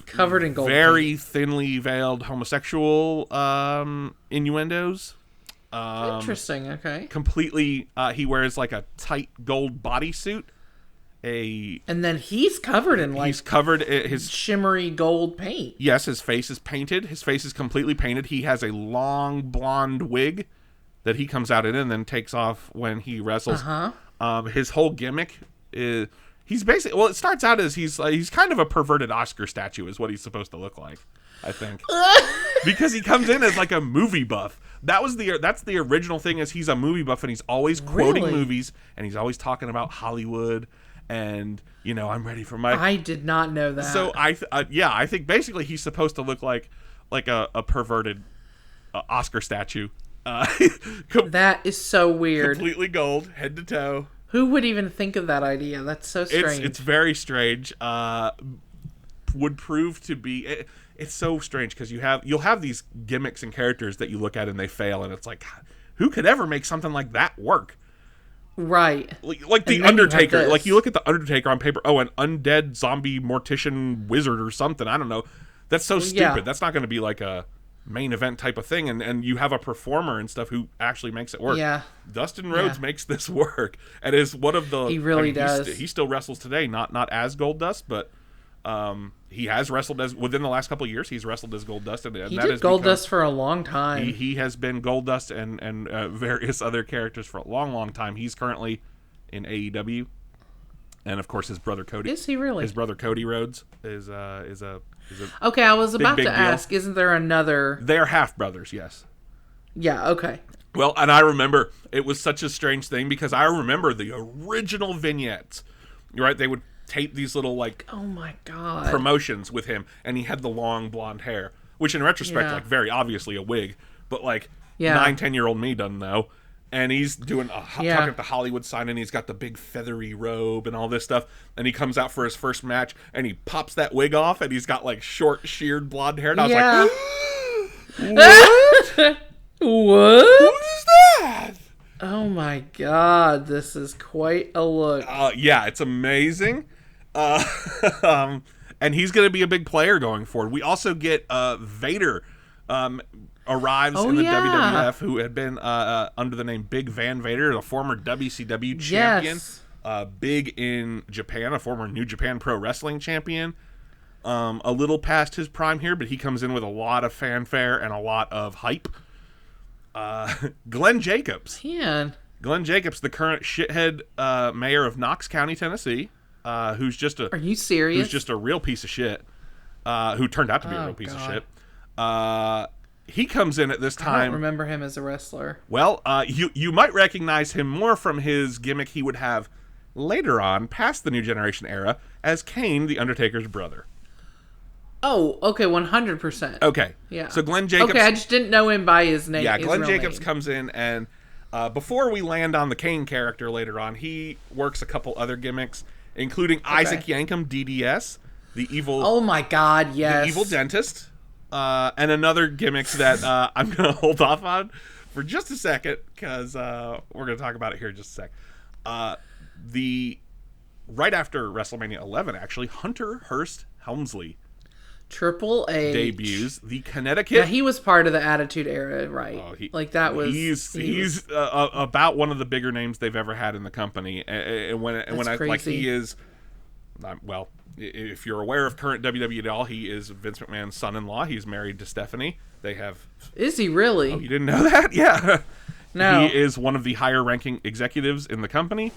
covered in gold, very thinly veiled homosexual innuendos. Interesting. Okay. Completely, he wears like a tight gold bodysuit. And then he's covered in his shimmery gold paint. Yes, his face is painted. His face is completely painted. He has a long blonde wig that he comes out in and then takes off when he wrestles. His whole gimmick is he's basically, it starts out as he's kind of a perverted Oscar statue is what he's supposed to look like, I think. Because he comes in as like a movie buff. That's the original thing, is he's a movie buff and he's always quoting movies and he's always talking about Hollywood and, I'm ready for my... I did not know that. So I think basically he's supposed to look like a perverted Oscar statue. That is so weird. Completely gold, head to toe. Who would even think of that idea? That's so strange. It's very strange. Would prove to be... It's so strange because you'll have these gimmicks and characters that you look at and they fail, and it's like, who could ever make something like that work? Right. Like the Undertaker. Like, you look at the Undertaker on paper, an undead zombie mortician wizard or something. I don't know. That's so stupid. Yeah. That's not going to be like a main event type of thing, and you have a performer and stuff who actually makes it work. Yeah. Dustin Rhodes makes this work, and is one of the... He really does. He still wrestles today, not as Goldust, but he has wrestled as, within the last couple of years, he's wrestled as Goldust, and he did Goldust for a long time. He has been Goldust and various other characters for a long, long time. He's currently in AEW, and of course his brother Cody. Is he really? His brother Cody Rhodes is okay, I was about to ask, isn't there another... They're half-brothers, yes. Yeah, okay. Well, and I remember, it was such a strange thing, because I remember the original vignettes, right? They would tape these little, like... Oh my God. Promotions with him, and he had the long blonde hair, which in retrospect, like, very obviously a wig, but, like, 9-10-year-old me doesn't know. And he's doing talking at the Hollywood sign, and he's got the big feathery robe and all this stuff. And he comes out for his first match, and he pops that wig off, and he's got like short, sheared blonde hair. And I was like, "What? What? What is death. Oh my god, this is quite a look. Yeah, it's amazing. And he's going to be a big player going forward. We also get Vader arrives in the WWF, who had been under the name Big Van Vader, a former WCW champion. Yes. Big in Japan, a former New Japan Pro Wrestling champion. A little past his prime here, but he comes in with a lot of fanfare and a lot of hype. Glenn Jacobs. Glenn Jacobs, the current shithead mayor of Knox County, Tennessee, who's just a... Are you serious? Who's just a real piece of shit, who turned out to be a real piece of shit. He comes in at this time... I don't remember him as a wrestler. Well, you might recognize him more from his gimmick he would have later on, past the New Generation era, as Kane, the Undertaker's brother. Oh, okay, 100%. Okay. Yeah. So Glenn Jacobs... Okay, I just didn't know him by his name. Yeah, Glenn Jacobs comes in, and before we land on the Kane character later on, he works a couple other gimmicks, including Isaac Yankem, DDS, the evil... Oh my god, yes. The evil dentist, and another gimmicks that I'm going to hold off on for just a second, because we're going to talk about it here in just a sec. Right after WrestleMania 11, actually, Hunter Hearst Helmsley Triple H debuts the Connecticut. Yeah, he was part of the Attitude Era, right? He's about one of the bigger names they've ever had in the company, he is, well, if you're aware of current WWE at all, he is Vince McMahon's son-in-law. He's married to Stephanie. They have. Is he really? Oh, you didn't know that? Yeah. No. He is one of the higher-ranking executives in the company.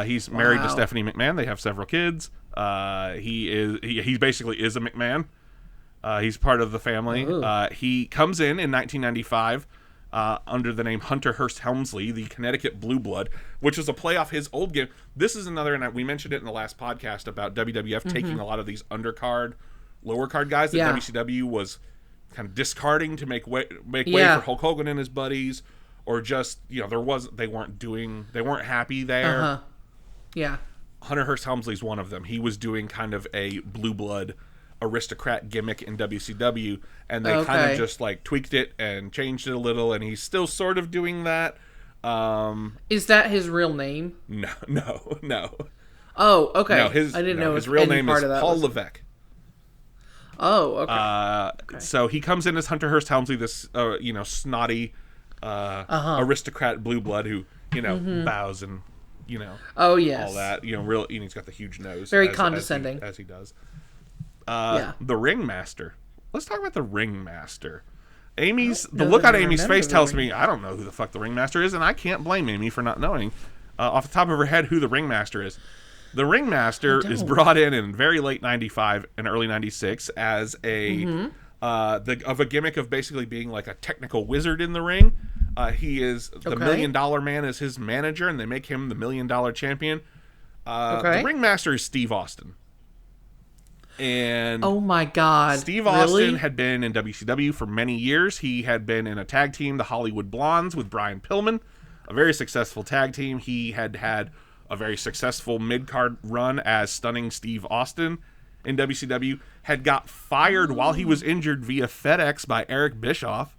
He's married to Stephanie McMahon. They have several kids. He basically is a McMahon. He's part of the family. He comes in 1995 under the name Hunter Hearst Helmsley, the Connecticut Blue Blood, which was a play off his old game. This is another, and we mentioned it in the last podcast about WWF taking a lot of these undercard, lower card guys that WCW was kind of discarding to make way for Hulk Hogan and his buddies, or just they weren't happy there. Yeah. Hunter Hearst Helmsley's one of them. He was doing kind of a blue blood aristocrat gimmick in WCW, and they kind of just like tweaked it and changed it a little, and he's still sort of doing that. Is that his real name? No. Oh, okay. No, I didn't know his real name is Paul Levesque. Oh, okay. So he comes in as Hunter Hearst Helmsley, this snotty aristocrat blue blood who bows and oh yes, all that he's got the huge nose, very condescending as he does. The Ringmaster. Let's talk about the Ringmaster. The look on Amy's face tells me I don't know who the fuck the Ringmaster is, and I can't blame Amy for not knowing off the top of her head who the Ringmaster is. The Ringmaster is brought in very late 95 and early 96 as a gimmick of basically being like a technical wizard in the ring. He is the $1 Million Man is his manager, and they make him the $1 Million Champion. The Ringmaster is Steve Austin. And oh my god, Steve Austin had been in WCW for many years. He had been in a tag team, the Hollywood Blondes, with Brian Pillman, a very successful tag team. He had a very successful mid-card run as Stunning Steve Austin in WCW, had got fired while he was injured via FedEx by Eric Bischoff.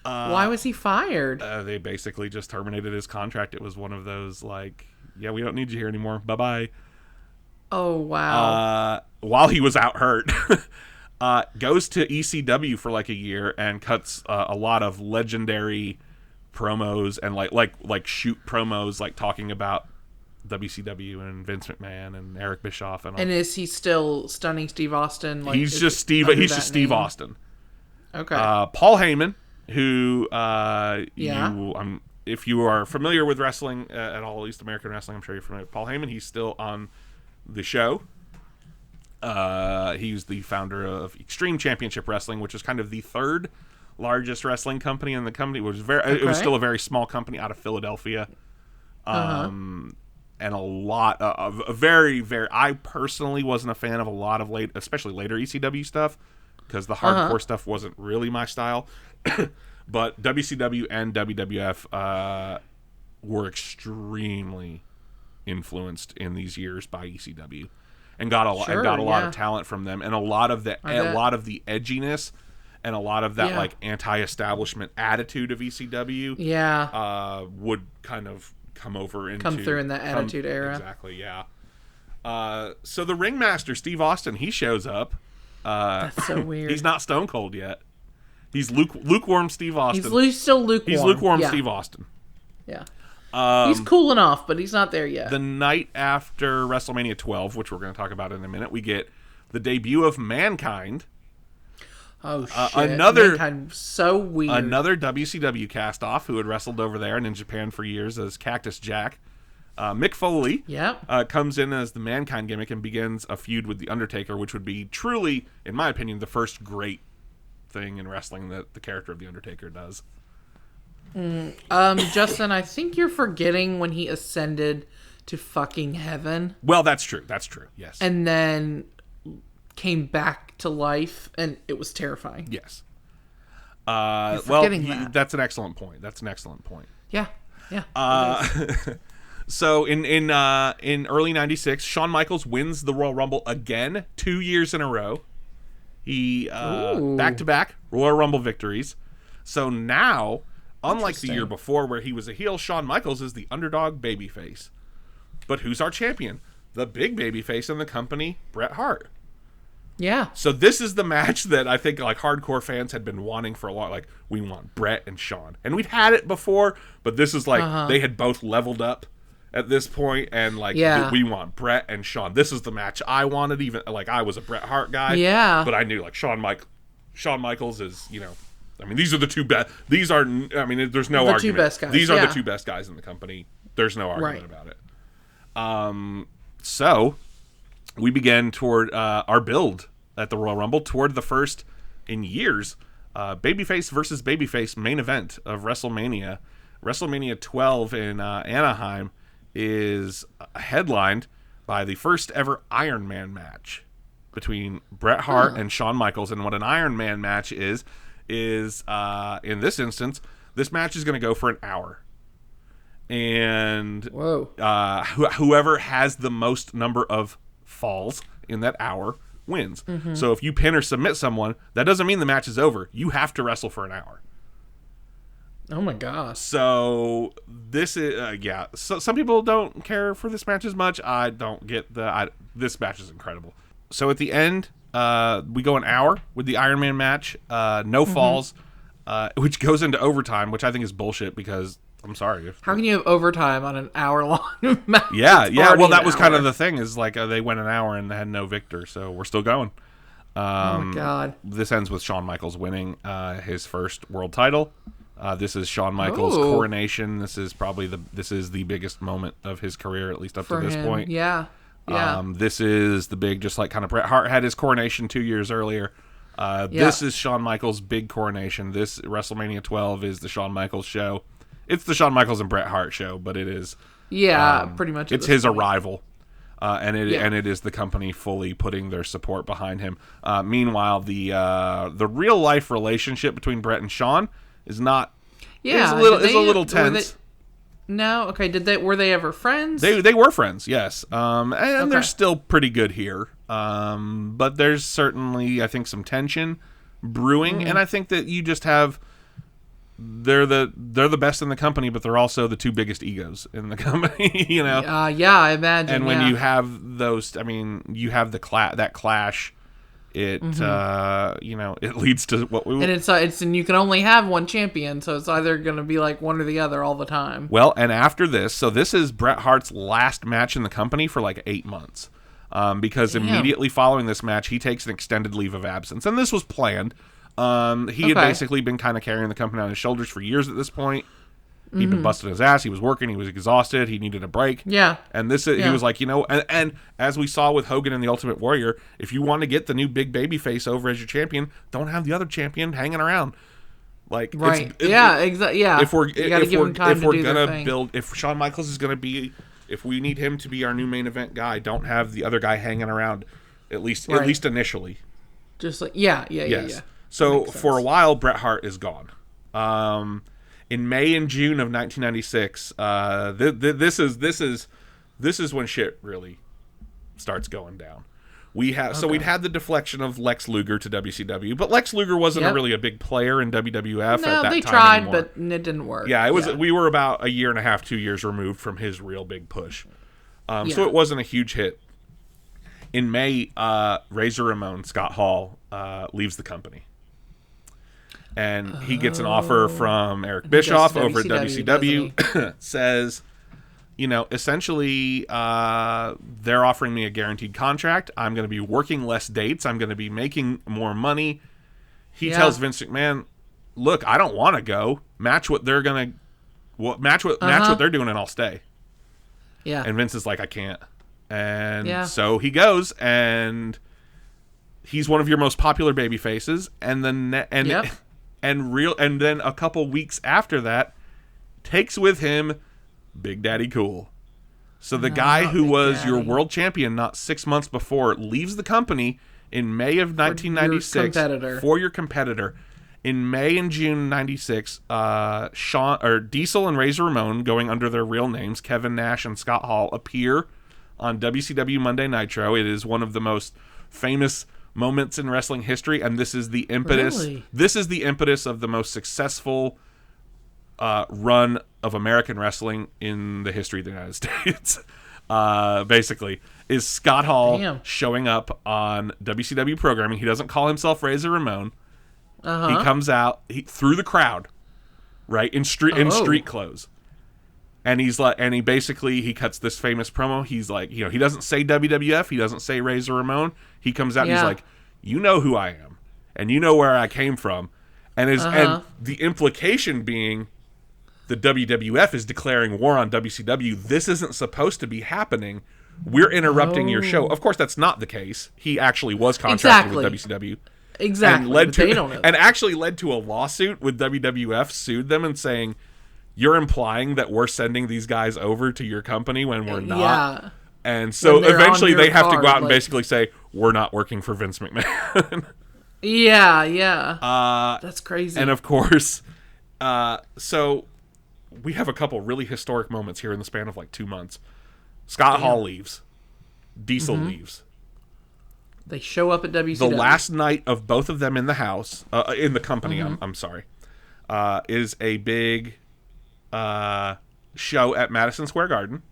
Why was he fired? They basically just terminated his contract. It was one of those we don't need you here anymore. Bye-bye. Oh, wow. While he was out hurt. Goes to ECW for a year and cuts a lot of legendary promos and like shoot promos talking about WCW and Vince McMahon and Eric Bischoff and all. And is he still Stunning Steve Austin? He's just Steve Austin. Okay. Paul Heyman, who if you are familiar with wrestling at all, at least American wrestling, I'm sure you're familiar with Paul Heyman. He's still on the show. He's the founder of Extreme Championship Wrestling, which is kind of the third largest wrestling company in the company. It was still a very small company out of Philadelphia. And a lot of very, very. I personally wasn't a fan of a lot of especially later ECW stuff, because the hardcore stuff wasn't really my style. But WCW and WWF were extremely influenced in these years by ECW, and got a lot of talent from them, and a lot of the edginess and a lot of that like anti-establishment attitude of ECW would kind of come through in that attitude era. Exactly, yeah. So the ringmaster, Steve Austin, he shows up. That's so weird. He's not Stone Cold yet. He's lukewarm Steve Austin. He's still lukewarm. He's lukewarm Steve Austin. Yeah. He's cooling off, but he's not there yet. The night after WrestleMania 12, which we're going to talk about in a minute, we get the debut of Mankind. Oh, shit. Mankind, so weird. Another WCW cast-off who had wrestled over there and in Japan for years as Cactus Jack. Mick Foley comes in as the Mankind gimmick and begins a feud with The Undertaker, which would be truly, in my opinion, the first great thing in wrestling that the character of The Undertaker does. Justin, I think you're forgetting when he ascended to fucking heaven. Well, that's true. That's true. Yes. And then came back to life, and it was terrifying. Yes. That's an excellent point. Yeah. So in early '96, Shawn Michaels wins the Royal Rumble again, 2 years in a row. He back-to-back Royal Rumble victories. So now, unlike the year before where he was a heel, Shawn Michaels is the underdog babyface. But who's our champion? The big babyface in the company, Bret Hart. Yeah. So this is the match that I think like hardcore fans had been wanting for a while. Like, we want Bret and Shawn. And we'd had it before, but this is like they had both leveled up at this point, and like we want Bret and Shawn. This is the match I wanted. Even like I was a Bret Hart guy, but I knew like Shawn Michaels is, you know, I mean, these are the two best. These are, I mean, there's no argument. Two best guys. These are the two best guys in the company. There's no argument about it. So we began toward our build at the Royal Rumble toward the first in years babyface versus babyface main event of WrestleMania. WrestleMania 12 in Anaheim is headlined by the first ever Iron Man match between Bret Hart and Shawn Michaels. And what an Iron Man match is in this instance, this match is going to go for an hour. And whoever has the most number of falls in that hour wins. Mm-hmm. So if you pin or submit someone, that doesn't mean the match is over. You have to wrestle for an hour. Oh my gosh. So this is so some people don't care for this match as much. I don't get this match is incredible. So at the end, we go an hour with the Iron Man match, no falls, which goes into overtime, which I think is bullshit because I'm sorry. How can you have overtime on an hour-long match? Yeah. Well, that was kind of the thing is like they went an hour and they had no victor, so we're still going. Oh my God. This ends with Shawn Michaels winning his first world title. This is Shawn Michaels' coronation. This is probably the biggest moment of his career, at least up to this point. Yeah. This is the big, just like kind of Bret Hart had his coronation 2 years earlier. This is Shawn Michaels' big coronation. This WrestleMania 12 is the Shawn Michaels show. It's the Shawn Michaels and Bret Hart show, but it is pretty much. It's his arrival, and it is the company fully putting their support behind him. Meanwhile, the real life relationship between Bret and Shawn is not. It's a little tense. No, okay. Were they ever friends? They were friends, yes. And they're still pretty good here. But there's certainly, I think, some tension brewing, and I think that you just have. They're the best in the company, but they're also the two biggest egos in the company. You know. I imagine. And when you have those, I mean, you have that clash. It it leads to what we. And and you can only have one champion, so it's either going to be like one or the other all the time. Well, and after this, so this is Bret Hart's last match in the company for like 8 months, because immediately following this match, he takes an extended leave of absence, and this was planned. He had basically been kind of carrying the company on his shoulders for years at this point. He'd been busting his ass. He was working. He was exhausted. He needed a break. Yeah. And he was like, and as we saw with Hogan and the Ultimate Warrior, if you want to get the new big baby face over as your champion, don't have the other champion hanging around. Like, right. Exactly. Yeah. If we're gonna build, if Shawn Michaels is gonna be, if we need him to be our new main event guy, don't have the other guy hanging around, at least initially. Just like yeah. So for a while, Bret Hart is gone. In May and June of 1996, this is when shit really starts going down. we'd had the deflection of Lex Luger to WCW, but Lex Luger wasn't really a big player in WWF at that time. No, they tried, anymore. but it didn't work. Yeah, it was. We were about 1.5 years, 2 years removed from his real big push, so it wasn't a huge hit. In May, Razor Ramon, Scott Hall, leaves the company. And he gets an offer from Eric Bischoff over at WCW. Says, essentially, they're offering me a guaranteed contract. I'm going to be working less dates. I'm going to be making more money. He tells Vince McMahon, look, I don't want to go. Match what they're going to... match what they're doing, and I'll stay. Yeah. And Vince is like, I can't. And so he goes, and he's one of your most popular baby faces. And then and then a couple weeks after that, takes with him Big Daddy Cool. So the guy who was your world champion not 6 months before leaves the company in May of 1996 for your competitor. In May and June 96, Diesel and Razor Ramon, going under their real names, Kevin Nash and Scott Hall, appear on WCW Monday Nitro. It is one of the most famous moments in wrestling history, and this is the impetus. Really? This is the impetus of the most successful run of American wrestling in the history of the United States. Basically, is Scott Hall showing up on WCW programming. He doesn't call himself Razor Ramon. He comes out through the crowd, right, in street clothes. And he's like, and he cuts this famous promo. He's like, he doesn't say WWF. He doesn't say Razor Ramon. He comes out and he's like, you know who I am, and you know where I came from, and and the implication being, the WWF is declaring war on WCW. This isn't supposed to be happening. We're interrupting your show. Of course, that's not the case. He actually was contracted with WCW. Exactly. And actually led to a lawsuit with WWF, sued them and saying, you're implying that we're sending these guys over to your company when we're not. Yeah. And so eventually they have to go out and basically say, we're not working for Vince McMahon. Yeah. That's crazy. And of course, so we have a couple really historic moments here in the span of like 2 months. Scott Hall leaves. Diesel leaves. They show up at WCW. The last night of both of them in the house, in the company, I'm sorry, is a big show at Madison Square Garden,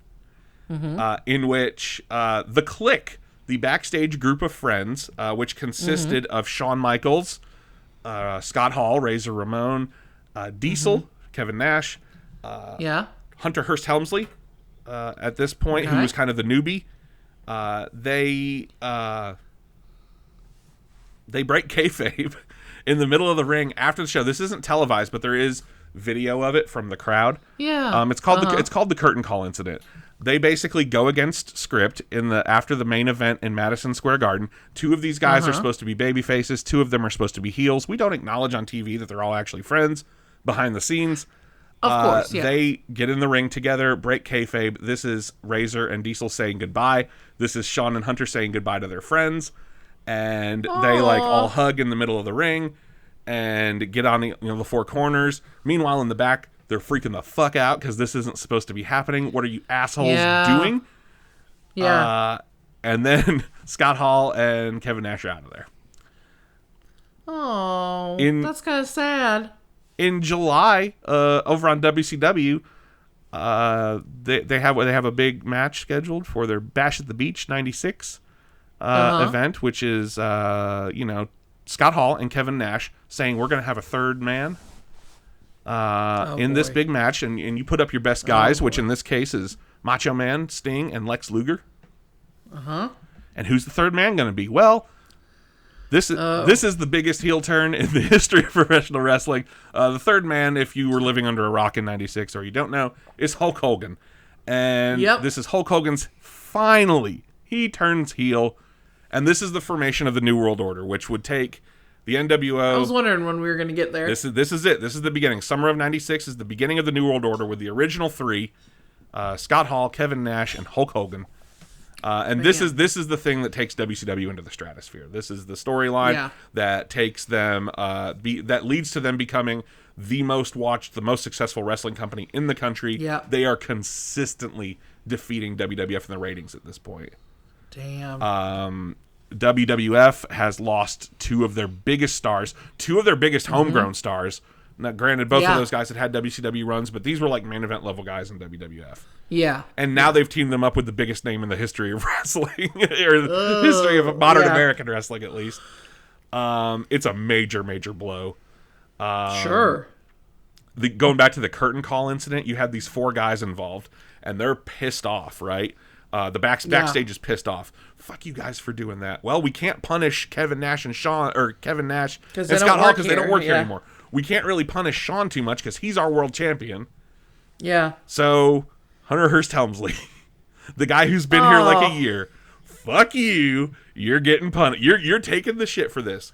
in which the Clique, the backstage group of friends, which consisted of Shawn Michaels, Scott Hall, Razor Ramon, Diesel, Kevin Nash, Hunter Hearst Helmsley, at this point, who was kind of the newbie. They break kayfabe in the middle of the ring after the show. This isn't televised, but there is video of it from the crowd. Yeah. It's called the curtain call incident. They basically go against script after the main event in Madison Square Garden. 2 of these guys are supposed to be baby faces. 2 of them are supposed to be heels. We don't acknowledge on TV that they're all actually friends behind the scenes. Of course, yeah. They get in the ring together, break kayfabe. This is Razor and Diesel saying goodbye. This is Shawn and Hunter saying goodbye to their friends. And they all hug in the middle of the ring and get on the 4 corners. Meanwhile, in the back, they're freaking the fuck out because this isn't supposed to be happening. What are you assholes doing? Yeah. And then Scott Hall and Kevin Nash are out of there. Oh, that's kind of sad. In July, over on WCW, they have a big match scheduled for their Bash at the Beach '96 event, which is Scott Hall and Kevin Nash saying we're going to have a third man in this big match, and you put up your best guys, which in this case is Macho Man, Sting, and Lex Luger. And who's the third man going to be? Well, this is the biggest heel turn in the history of professional wrestling. The third man, if you were living under a rock in '96 or you don't know, is Hulk Hogan. And this is Hulk Hogan's finally. He turns heel. And this is the formation of the New World Order, which would take the NWO. I was wondering when we were going to get there. This is it. This is the beginning. Summer of '96 is the beginning of the New World Order with the original 3, Scott Hall, Kevin Nash, and Hulk Hogan. And this is the thing that takes WCW into the stratosphere. This is the storyline that takes them, that leads to them becoming the most watched, the most successful wrestling company in the country. Yeah. They are consistently defeating WWF in the ratings at this point. Damn. WWF has lost two of their biggest stars, two of their biggest homegrown stars. Now, granted, both of those guys had WCW runs, but these were like main event level guys in WWF. Yeah. And now they've teamed them up with the biggest name in the history of wrestling, or the history of modern American wrestling, at least. It's a major, major blow. Sure. Going back to the curtain call incident, you had these four guys involved, and they're pissed off, right? The backstage is pissed off. Fuck you guys for doing that. Well, we can't punish Kevin Nash and Scott Hall because they don't work here anymore. We can't really punish Shawn too much because he's our world champion. Yeah. So Hunter Hearst Helmsley, the guy who's been here like a year, fuck you. You're getting punished. You're taking the shit for this.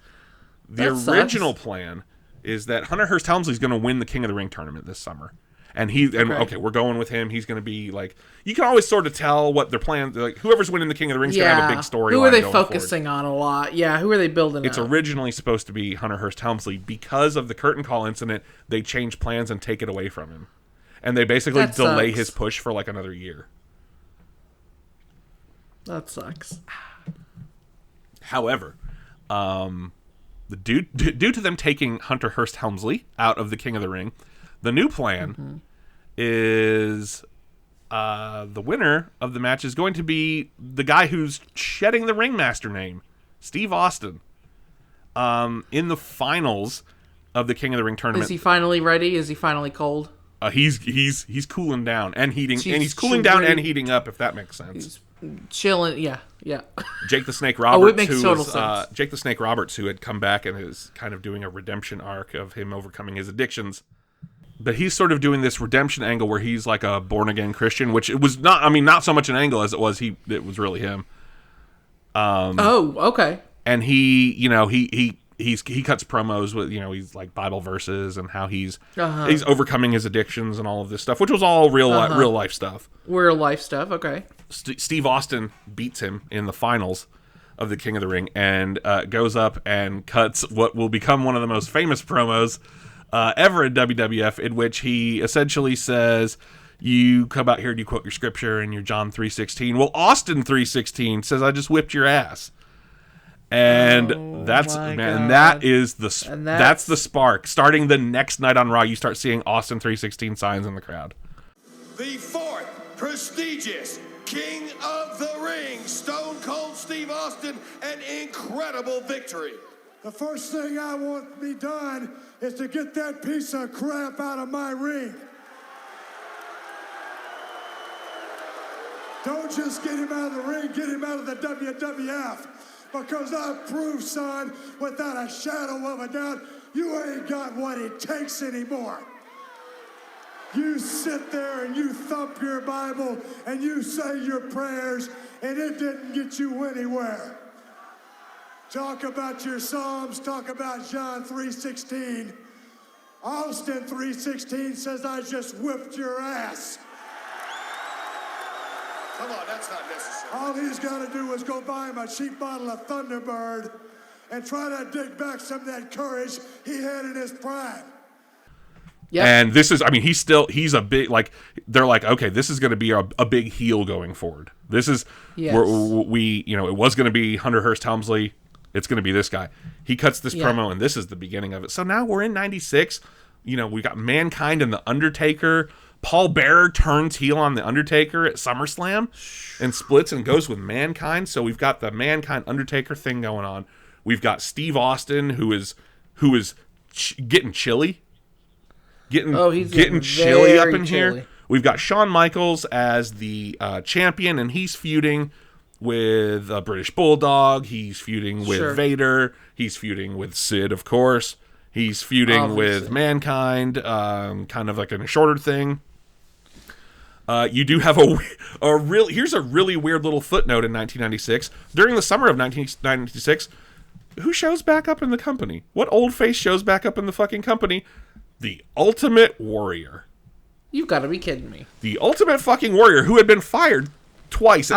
The original plan is that Hunter Hearst Helmsley's going to win the King of the Ring tournament this summer. And we're going with him. He's going to be like, you can always sort of tell what their plans. Like, whoever's winning the King of the Ring is going to have a big story. Who are they focusing on a lot? Yeah, who are they building? It's originally supposed to be Hunter Hearst Helmsley. Because of the curtain call incident, they change plans and take it away from him, and they basically delay his push for like another year. That sucks. However, due to them taking Hunter Hearst Helmsley out of the King of the Ring, the new plan is the winner of the match is going to be the guy who's shedding the Ringmaster name, Steve Austin. In the finals of the King of the Ring tournament, is he finally ready? Is he finally cold? He's cooling down and heating, and he's cooling down and heating up, if that makes sense. He's chilling, yeah. Jake the Snake Roberts, it makes total sense. Jake the Snake Roberts, who had come back and is kind of doing a redemption arc of him overcoming his addictions. But he's sort of doing this redemption angle where he's like a born again Christian, which it was not. I mean, not so much an angle as it was it was really him. Okay. And he cuts promos with, he's like Bible verses and how he's overcoming his addictions and all of this stuff, which was all real life stuff. Real life stuff. Okay. Steve Austin beats him in the finals of the King of the Ring and goes up and cuts what will become one of the most famous promos ever in WWF, in which he essentially says, you come out here and you quote your scripture and your John 3:16. Well, Austin 3:16 says, I just whipped your ass. And that's the spark. Starting the next night on Raw, you start seeing Austin 3:16 signs in the crowd. The fourth prestigious King of the Ring, Stone Cold Steve Austin, an incredible victory. The first thing I want to be done is to get that piece of crap out of my ring. Don't just get him out of the ring, get him out of the WWF. Because I've proved, son, without a shadow of a doubt, you ain't got what it takes anymore. You sit there and you thump your Bible and you say your prayers, and it didn't get you anywhere. Talk about your Psalms, talk about John 3:16. Austin 3:16 says, I just whipped your ass. Come on, that's not necessary. All he's got to do is go buy him a cheap bottle of Thunderbird and try to dig back some of that courage he had in his prime. Yep. And this is, he's a big, like, they're like, okay, this is going to be a big heel going forward. This is, it was going to be Hunter Hearst Helmsley. It's going to be this guy. He cuts this promo, and this is the beginning of it. So now we're in 96. We got Mankind and The Undertaker. Paul Bearer turns heel on The Undertaker at SummerSlam and splits and goes with Mankind. So we've got the Mankind Undertaker thing going on. We've got Steve Austin, who is getting chilly. Getting chilly up in here. We've got Shawn Michaels as the champion, and he's feuding with a British Bulldog. He's feuding with Vader. He's feuding with Sid, of course. He's feuding with Mankind, kind of like in a shorter thing. You do have here's a really weird little footnote in 1996. During the summer of 1996, who shows back up in the company? What old face shows back up in the fucking company? The Ultimate Warrior. You've got to be kidding me. The Ultimate fucking Warrior, who had been fired twice.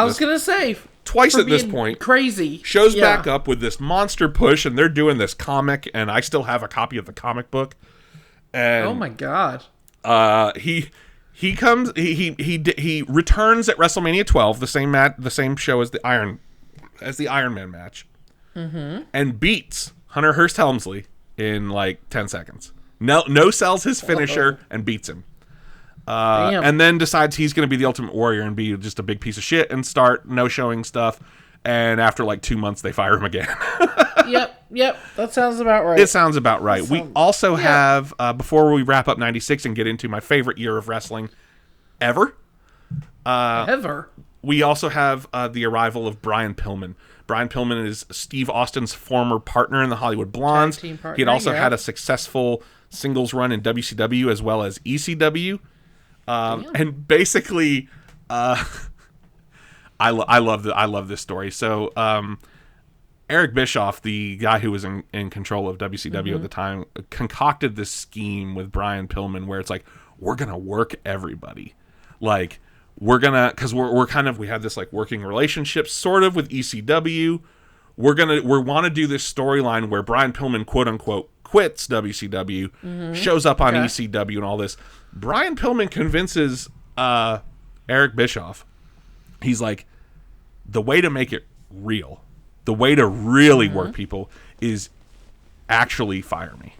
Twice at this point. Crazy. Shows back up with this monster push, and they're doing this comic, and I still have a copy of the comic book. And oh my god. He comes. He returns at WrestleMania 12, the same show as the Iron Man match. and beats Hunter Hearst Helmsley in like 10 seconds. No sells his finisher and beats him. And then decides he's going to be the Ultimate Warrior and be just a big piece of shit and start no-showing stuff. And after like 2 months, they fire him again. Yep. That sounds about right. It sounds about right. We also have, before we wrap up 96 and get into my favorite year of wrestling ever. We also have the arrival of Brian Pillman. Brian Pillman is Steve Austin's former partner in the Hollywood Blondes. He had also had a successful singles run in WCW as well as ECW. And basically, I love this story. So, Eric Bischoff, the guy who was in control of WCW at the time, concocted this scheme with Brian Pillman where it's like, we're gonna work everybody, like because we have this like working relationship sort of with ECW. We want to do this storyline where Brian Pillman quote unquote quits WCW, shows up on ECW and all this. Brian Pillman convinces Eric Bischoff. He's like, the way to make it real, the way to really work people is actually fire me.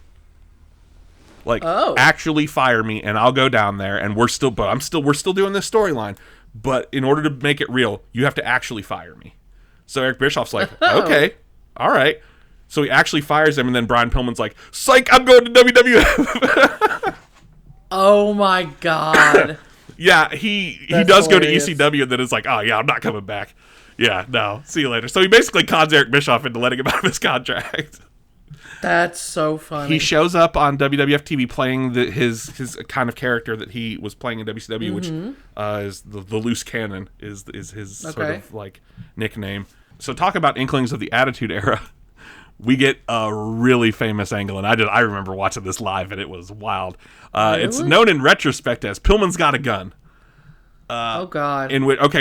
Like, actually fire me, and I'll go down there, and we're still doing this storyline. But in order to make it real, you have to actually fire me. So Eric Bischoff's like, okay, all right. So he actually fires him, and then Brian Pillman's like, psych, I'm going to WWF. Oh my god. Yeah, he does go to ECW, and then it's like, oh yeah, I'm not coming back. Yeah, no, see you later. So he basically cons Eric Bischoff into letting him out of his contract. That's so funny. He shows up on WWF TV playing his kind of character that he was playing in WCW, which is the loose cannon is his sort of like nickname. So talk about inklings of the Attitude Era. We get a really famous angle, and I remember watching this live, and it was wild. Really? It's known in retrospect as Pillman's Got a Gun. Oh God!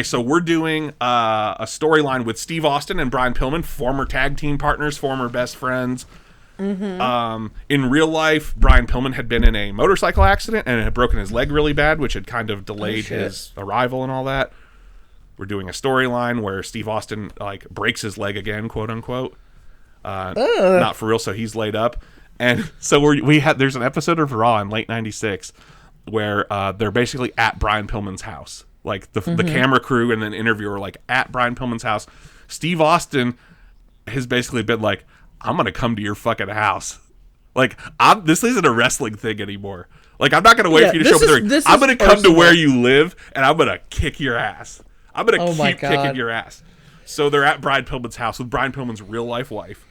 So we're doing a storyline with Steve Austin and Brian Pillman, former tag team partners, former best friends. In real life, Brian Pillman had been in a motorcycle accident and had broken his leg really bad, which had kind of delayed his arrival and all that. We're doing a storyline where Steve Austin like breaks his leg again, quote unquote. Not for real, so he's laid up. And so there's an episode of Raw in late '96 where they're basically at Brian Pillman's house. Like the camera crew and then interviewer like at Brian Pillman's house. Steve Austin has basically been like, I'm going to come to your fucking house. Like, this isn't a wrestling thing anymore. Like, I'm not going to wait for you to show up at the ring. I'm going to come to where you live, and I'm going to kick your ass. I'm going to keep kicking your ass. So they're at Brian Pillman's house with Brian Pillman's real-life wife.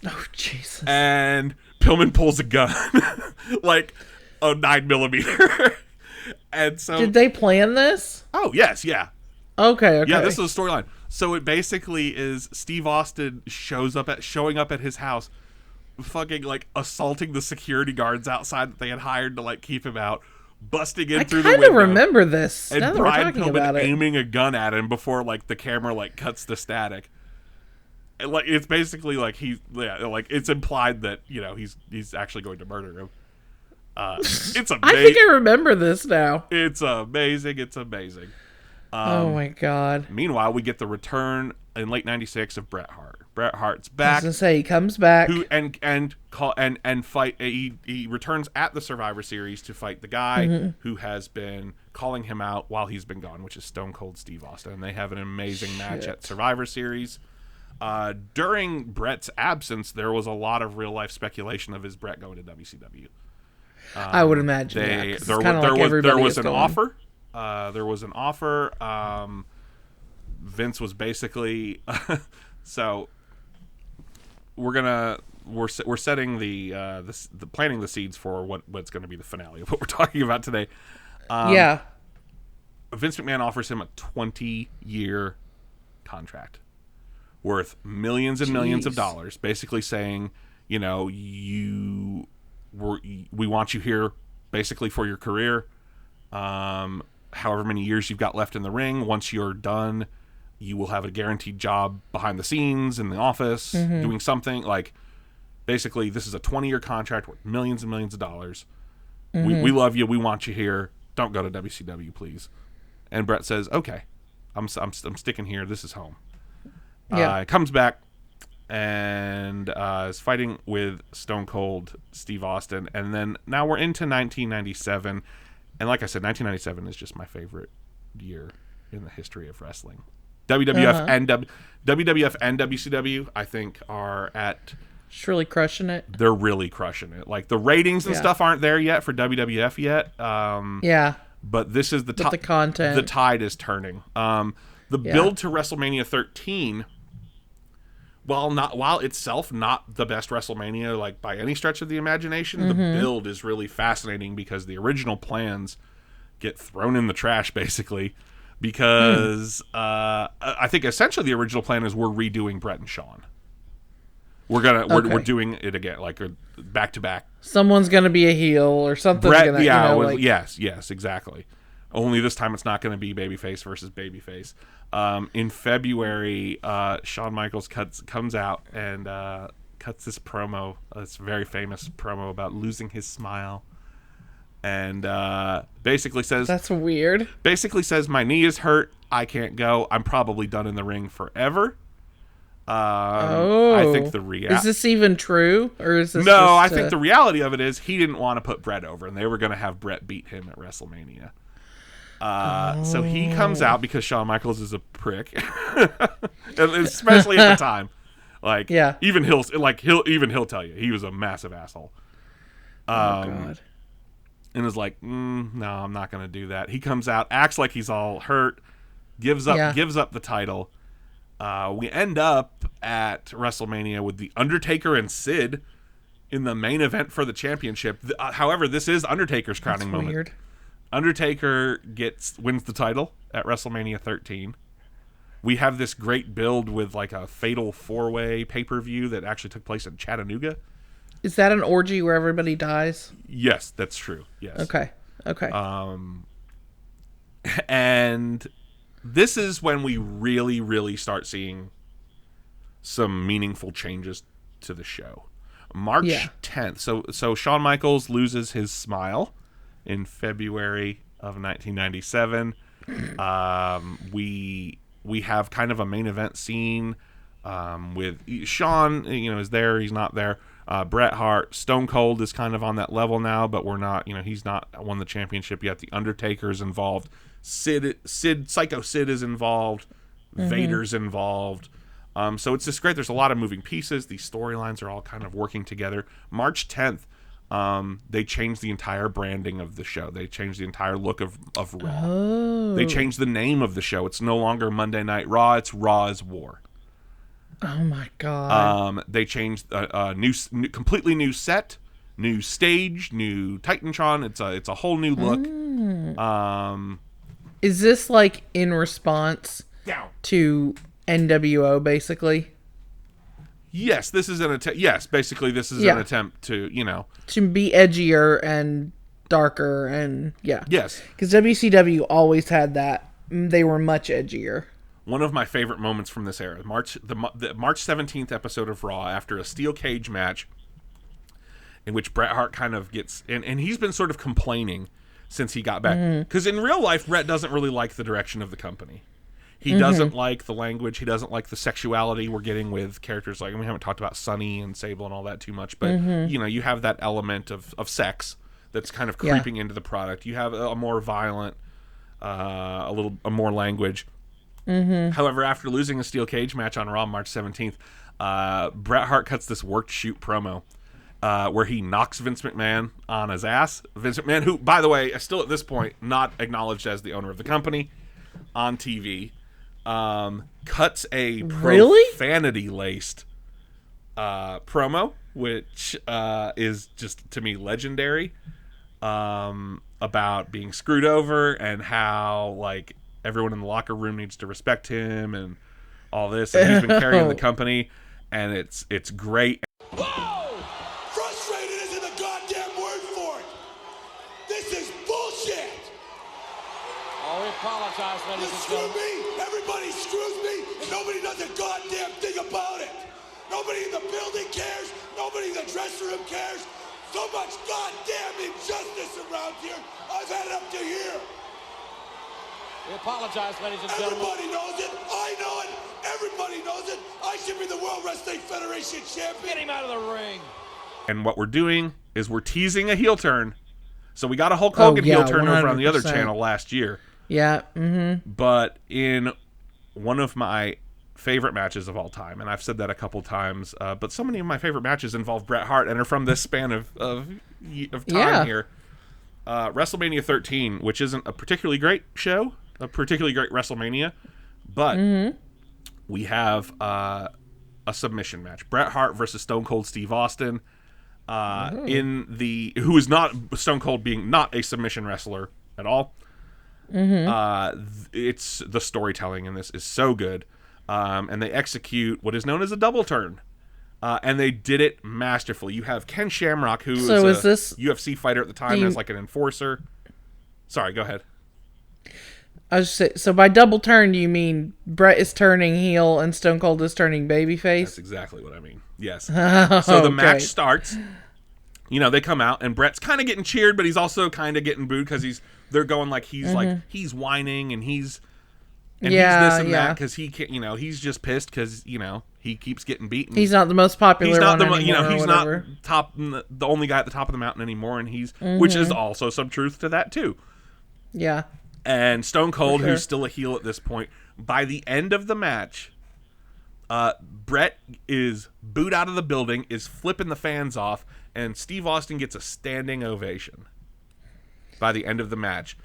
Oh, Jesus. And Pillman pulls a gun. Like, a 9mm. And so... Did they plan this? Oh, yes, yeah. Okay. Yeah, this is a storyline. So it basically is Steve Austin showing up at his house, fucking like assaulting the security guards outside that they had hired to like keep him out, busting in through the window. I kind of remember this. And now Brian Pillman aiming a gun at him before like the camera like cuts the static. And, like it's basically like it's implied that he's actually going to murder him. It's amazing. I think I remember this now. It's amazing. It's amazing. Oh my God! Meanwhile, we get the return in late '96 of Bret Hart. Bret Hart's back. I was gonna say he comes back. And fight. He returns at the Survivor Series to fight the guy who has been calling him out while he's been gone, which is Stone Cold Steve Austin. And they have an amazing match at Survivor Series. During Bret's absence, there was a lot of real life speculation of his Bret going to WCW. I would imagine. There was an offer. There was an offer. Vince was basically so we're setting the planting the seeds for what's going to be the finale of what we're talking about today. Vince McMahon offers him a 20-year contract worth millions and millions of dollars, basically saying, we want you here basically for your career. However many years you've got left in the ring, once you're done, you will have a guaranteed job behind the scenes in the office doing something. Like, basically, this is a 20-year contract worth millions and millions of dollars. We love you. We want you here. Don't go to WCW, please. And Bret says, okay, I'm sticking here. This is home. Comes back. and is fighting with Stone Cold Steve Austin. And then now we're into 1997. And like I said, 1997 is just my favorite year in the history of wrestling. WWF and WCW, I think, are at... Just really crushing it. They're really crushing it. Like, the ratings and stuff aren't there yet for WWF yet. Yeah. But this is the content. The tide is turning. The build to WrestleMania 13, while itself not the best WrestleMania, like, by any stretch of the imagination, the build is really fascinating because the original plans get thrown in the trash, basically. Because I think essentially the original plan is we're redoing Bret and Shawn. We're doing it again, like back to back. Someone's gonna be a heel or something. Yes, exactly. Only this time it's not going to be babyface versus babyface. In February, Shawn Michaels comes out and cuts this promo. This very famous promo about losing his smile. And basically says... That's weird. Basically says, my knee is hurt. I can't go. I'm probably done in the ring forever. I think the reality... Is this even true? Or is this No, I think the reality of it is he didn't want to put Bret over, and they were going to have Bret beat him at WrestleMania. So he comes out because Shawn Michaels is a prick. Especially at the time. Like, even he'll tell you he was a massive asshole. God. And is like, no, I'm not going to do that. He comes out, acts like he's all hurt, gives up the title. We end up at WrestleMania with The Undertaker and Sid in the main event for the championship. However, this is Undertaker's crowning moment. Weird. Undertaker wins the title at WrestleMania 13. We have this great build with like a fatal 4-way pay-per-view that actually took place in Chattanooga. Is that an orgy where everybody dies? Yes, that's true. Yes. Okay. And this is when we really, really start seeing some meaningful changes to the show. March 10th. So Shawn Michaels loses his smile in February of 1997. We have kind of a main event scene with Shawn, is there, he's not there. Bret Hart, Stone Cold is kind of on that level now, but we're not, he's not won the championship yet. The Undertaker's involved. Psycho Sid is involved. Vader's involved. So it's just great. There's a lot of moving pieces. These storylines are all kind of working together. March 10th, they changed the entire branding of the show. They changed the entire look of Raw. Oh. They changed the name of the show. It's no longer Monday Night Raw. It's Raw is War. Oh my God. They changed a completely new set, new stage, new Titantron. It's a whole new look. Is this like in response to NWO, basically? Yes, this is an attempt. Yes, basically this is an attempt to to be edgier and darker and Yes, because WCW always had that. They were much edgier. One of my favorite moments from this era, the March 17th episode of Raw, after a steel cage match in which Bret Hart kind of gets... And he's been sort of complaining since he got back. Because in real life, Bret doesn't really like the direction of the company. He doesn't like the language. He doesn't like the sexuality we're getting with characters like... we haven't talked about Sonny and Sable and all that too much. But, you have that element of sex that's kind of creeping into the product. You have a more violent, a more language... However, after losing a steel cage match on Raw March 17th, Bret Hart cuts this worked shoot promo where he knocks Vince McMahon on his ass. Vince McMahon, who, by the way, is still at this point not acknowledged as the owner of the company, on TV, cuts a profanity-laced promo, which is just, to me, legendary, about being screwed over and how, like, everyone in the locker room needs to respect him and all this. And he's been carrying the company, and it's great. Whoa! Frustrated isn't the goddamn word for it. This is bullshit. Oh, we apologize, ladies and gentlemen. Screw me. Everybody screws me, and nobody does a goddamn thing about it. Nobody in the building cares. Nobody in the dressing room cares. So much goddamn injustice around here. I've had it up to here. We apologize, ladies and gentlemen. Everybody knows it. I know it. Everybody knows it. I should be the World Wrestling Federation champion. Get him out of the ring. And what we're doing is we're teasing a heel turn. So we got a Hulk Hogan heel turn over on the other 100%. channel last year. Yeah. Mm-hmm. But in one of my favorite matches of all time, and I've said that a couple times, but so many of my favorite matches involve Bret Hart and are from this span of time here. WrestleMania 13, which isn't a particularly great show, a particularly great WrestleMania, but we have a submission match. Bret Hart versus Stone Cold Steve Austin. Who is not Stone Cold being not a submission wrestler at all. It's the storytelling in this is so good, and they execute what is known as a double turn, and they did it masterfully. You have Ken Shamrock, who is a UFC fighter at the time, as like an enforcer. Sorry, go ahead. I was just so by double turn, you mean Bret is turning heel and Stone Cold is turning babyface? That's exactly what I mean. Yes. So the match starts. You know, they come out and Bret's kind of getting cheered, but he's also kind of getting booed because they're going like he's whining and he's this and that because he can't. You know, he's just pissed because he keeps getting beaten. He's not the most popular. He's not one he's whatever. not the only guy at the top of the mountain anymore, and which is also some truth to that too. Yeah. And Stone Cold, who's still a heel at this point, by the end of the match, Bret is booed out of the building, is flipping the fans off, and Steve Austin gets a standing ovation by the end of the match.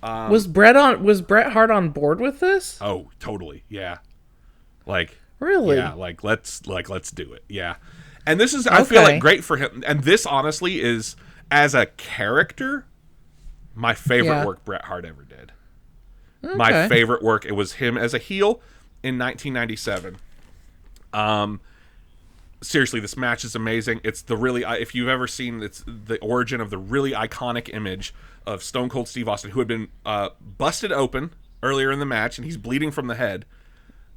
Was Bret Hart on board with this? Oh, totally. Yeah. Like really? Yeah, let's do it. Yeah. And this is I feel like great for him. And this honestly is, as a character, my favorite work Bret Hart ever did. Okay. My favorite work. It was him as a heel in 1997. Seriously, this match is amazing. It's the really, if you've ever seen, it's the origin of the really iconic image of Stone Cold Steve Austin, who had been busted open earlier in the match, and he's bleeding from the head.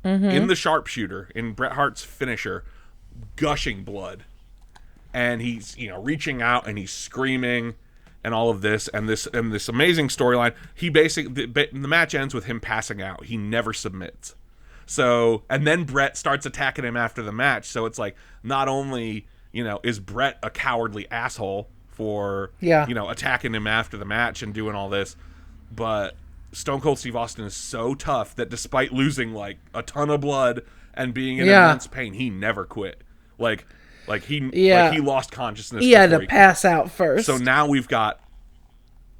In the sharpshooter, in Bret Hart's finisher, gushing blood. And he's, reaching out and he's screaming and all of this and this amazing storyline. He basically, the match ends with him passing out. He never submits. So, and then Bret starts attacking him after the match. So it's like, not only, is Bret a cowardly asshole for, attacking him after the match and doing all this, but Stone Cold Steve Austin is so tough that despite losing like a ton of blood and being in immense pain, he never quit. He lost consciousness. He had to pass out first. So now we've got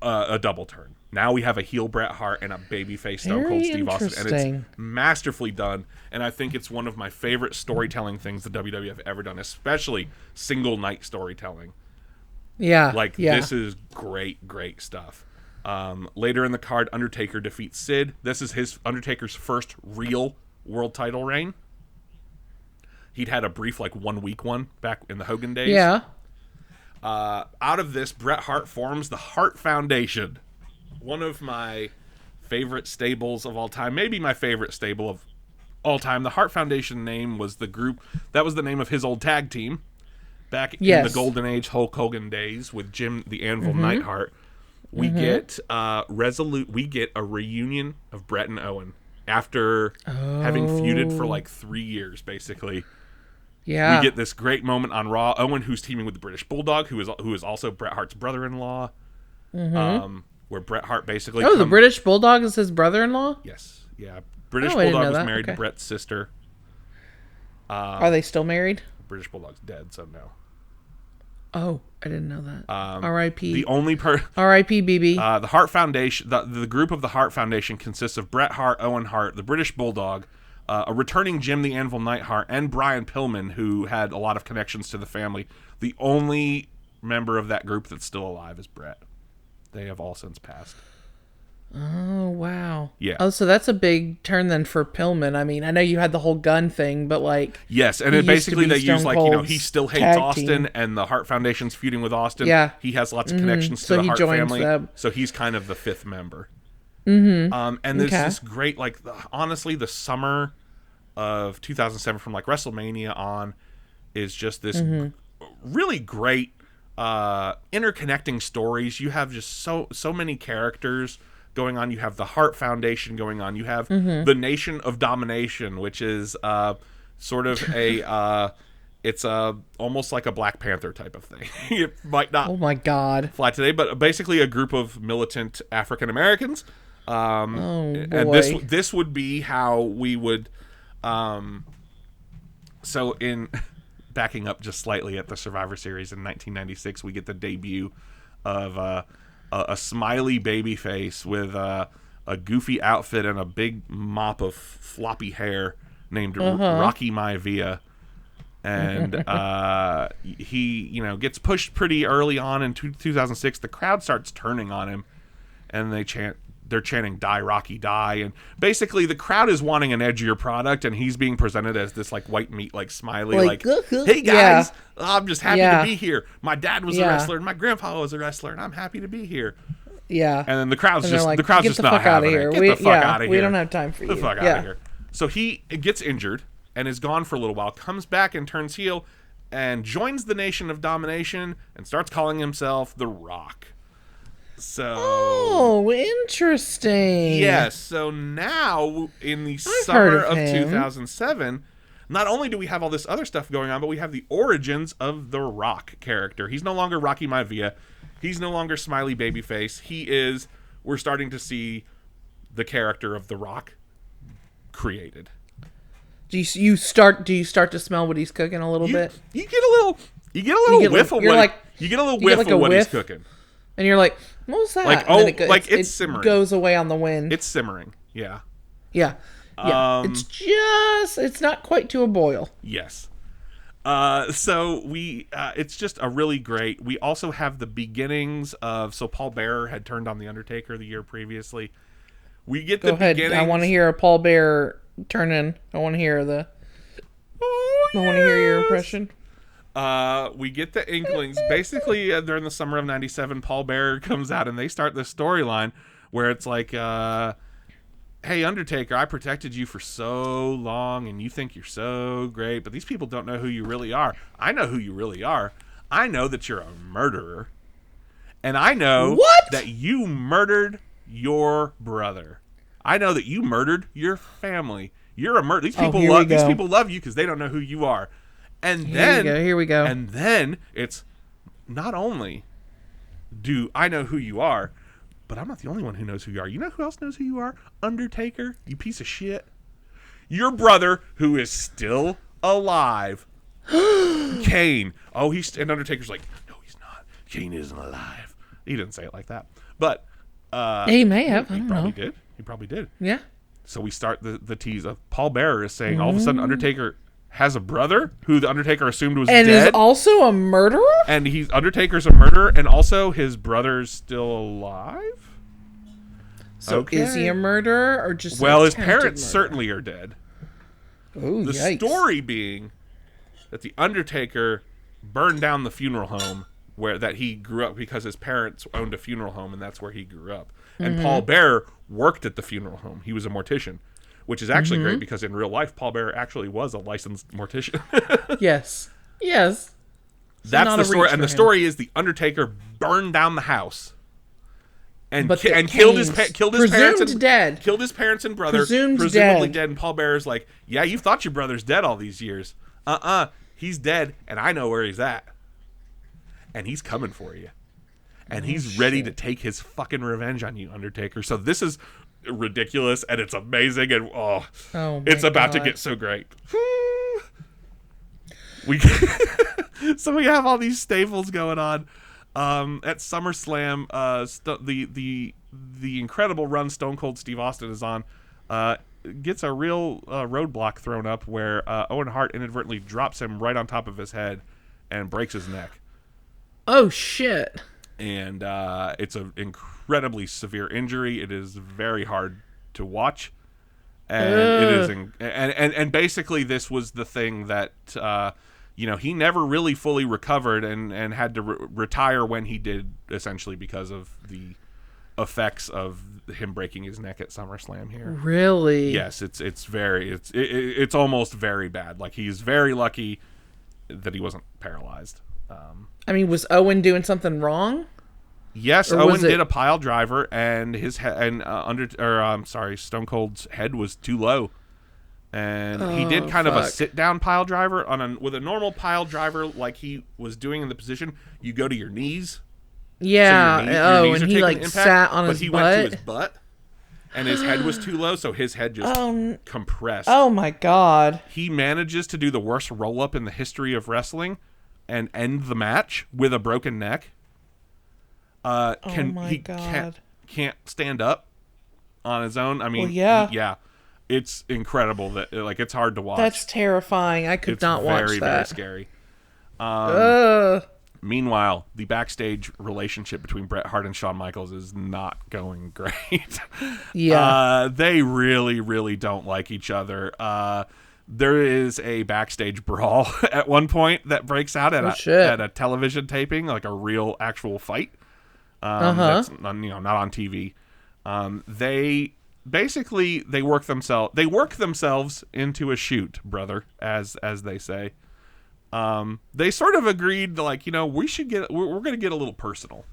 a double turn. Now we have a heel Bret Hart and a babyface Stone Cold Steve Austin, and it's masterfully done. And I think it's one of my favorite storytelling things the WWF have ever done, especially single night storytelling. Yeah, this is great stuff. Later in the card, Undertaker defeats Sid. This is Undertaker's first real world title reign. He'd had a brief 1 week one back in the Hogan days. Yeah. Out of this, Bret Hart forms the Hart Foundation. One of my favorite stables of all time, maybe my favorite stable of all time. The Hart Foundation name was the group, that was the name of his old tag team back in the Golden Age Hulk Hogan days with Jim the Anvil Neidhart. We get we get a reunion of Bret and Owen after having feuded for 3 years, basically. Yeah. We get this great moment on Raw. Owen, who's teaming with the British Bulldog, who is also Bret Hart's brother-in-law. Where Bret Hart basically the British Bulldog is his brother-in-law? Yes. Yeah. British Bulldog was married to Bret's sister. Are they still married? British Bulldog's dead, so no. Oh, I didn't know that. R.I.P. The only R.I.P. BB. The Hart Foundation, the group of the Hart Foundation consists of Bret Hart, Owen Hart, the British Bulldog, a returning Jim the Anvil Neidhart, and Brian Pillman, who had a lot of connections to the family. The only member of that group that's still alive is Bret. They have all since passed. Oh, wow. Yeah. Oh, so that's a big turn then for Pillman. I mean, I know you had the whole gun thing, but yes, and basically they use he still hates Austin, and the Hart Foundation's feuding with Austin. Yeah. He has lots of connections to the Hart family. So he's kind of the fifth member. And there's this great, honestly, the summer of 2007 from WrestleMania on is just this really great interconnecting stories. You have just so many characters going on. You have the Hart Foundation going on. You have the Nation of Domination, which is sort of a it's almost like a Black Panther type of thing. It might not Oh my God. fly today, but basically a group of militant African Americans. Oh boy. And this would be how we would. So in backing up just slightly at the Survivor Series in 1996, we get the debut of a smiley baby face with a goofy outfit and a big mop of floppy hair named Rocky Maivia. And he, gets pushed pretty early on in 2006. The crowd starts turning on him, and they're chanting "Die Rocky, die!" And basically, the crowd is wanting an edgier product, and he's being presented as this like white meat, like smiley, like "Hey guys, I'm just happy to be here. My dad was a wrestler, and my grandpa was a wrestler, and I'm happy to be here." Yeah. And then the crowd's just like, just not having it. Get the fuck out of here. We don't have time for you. Get the fuck out of here. So he gets injured and is gone for a little while, comes back and turns heel and joins the Nation of Domination and starts calling himself The Rock. So interesting. Yes, so now in the summer of 2007, not only do we have all this other stuff going on, but we have the origins of The Rock character. He's no longer Rocky Maivia. He's no longer smiley babyface. We're starting to see the character of The Rock created. Do you start to smell what he's cooking a little bit? You get a little whiff of what he's cooking. And you're like, what was that? Like, it's simmering. It goes away on the wind. It's simmering. Yeah. Yeah. It's not quite to a boil. Yes. So it's just a really great. We also have the beginnings of. So Paul Bearer had turned on the Undertaker the year previously. We get the beginnings. I want to hear a Paul Bearer turn in. I want to hear I want to hear your impression. We get the inklings. Basically, during the summer of '97, Paul Bearer comes out and they start this storyline where it's like, "Hey, Undertaker, I protected you for so long, and you think you're so great, but these people don't know who you really are. I know who you really are. I know that you're a murderer, and I know that you murdered your brother. I know that you murdered your family. You're a murderer. These people love you because they don't know who you are." And here we go. And then it's not only do I know who you are, but I'm not the only one who knows who you are. You know who else knows who you are? Undertaker, you piece of shit. Your brother, who is still alive. Kane. And Undertaker's like, "No, he's not. Kane isn't alive." He didn't say it like that. But he may have. I don't know. He probably did. Yeah. So we start the tease of Paul Bearer is saying all of a sudden Undertaker has a brother who the Undertaker assumed was dead. And is also a murderer? And Undertaker's a murderer, and also his brother's still alive? So is he a murderer or just his parents certainly are dead. Oh, the story being that the Undertaker burned down the funeral home that he grew up because his parents owned a funeral home, and that's where he grew up. And Paul Bearer worked at the funeral home. He was a mortician. Which is actually great because in real life, Paul Bearer actually was a licensed mortician. Yes. That's the story. And the story is the Undertaker burned down the house and killed his parents. Killed his parents and brother. Presumably dead. And Paul Bearer's like, "Yeah, you thought your brother's dead all these years. He's dead, and I know where he's at. And he's coming for you. And he's ready to take his fucking revenge on you, Undertaker." So this is ridiculous, and it's amazing, and it's about to get so great. So we have all these staples going on at SummerSlam. The incredible run Stone Cold Steve Austin is on gets a real roadblock thrown up where Owen Hart inadvertently drops him right on top of his head and breaks his neck. Oh shit. And it's an incredibly severe injury. It is very hard to watch, and it is. And basically, this was the thing that he never really fully recovered, and had to retire when he did, essentially because of the effects of him breaking his neck at SummerSlam here. Really? Yes, it's almost very bad. Like, he's very lucky that he wasn't paralyzed. Was Owen doing something wrong? Yes, Owen did a pile driver, and his Stone Cold's head was too low, and he did kind of a sit down pile driver with a normal pile driver like he was doing in the position. You go to your knees. Yeah. So your knees and are he taking impact, sat on his but he butt. went to his butt, and his head was too low, so his head just compressed. Oh my God! He manages to do the worst roll up in the history of wrestling, and end the match with a broken neck. Can't stand up on his own. I mean, yeah, it's incredible that it's hard to watch. That's terrifying. I could not watch that. It's very, very scary. Meanwhile, the backstage relationship between Bret Hart and Shawn Michaels is not going great. Yeah, they really, really don't like each other. There is a backstage brawl at one point that breaks out at a television taping, like a real actual fight. That's not on TV. They work themselves into a shoot, brother, as they say. They sort of agreed we're going to get a little personal.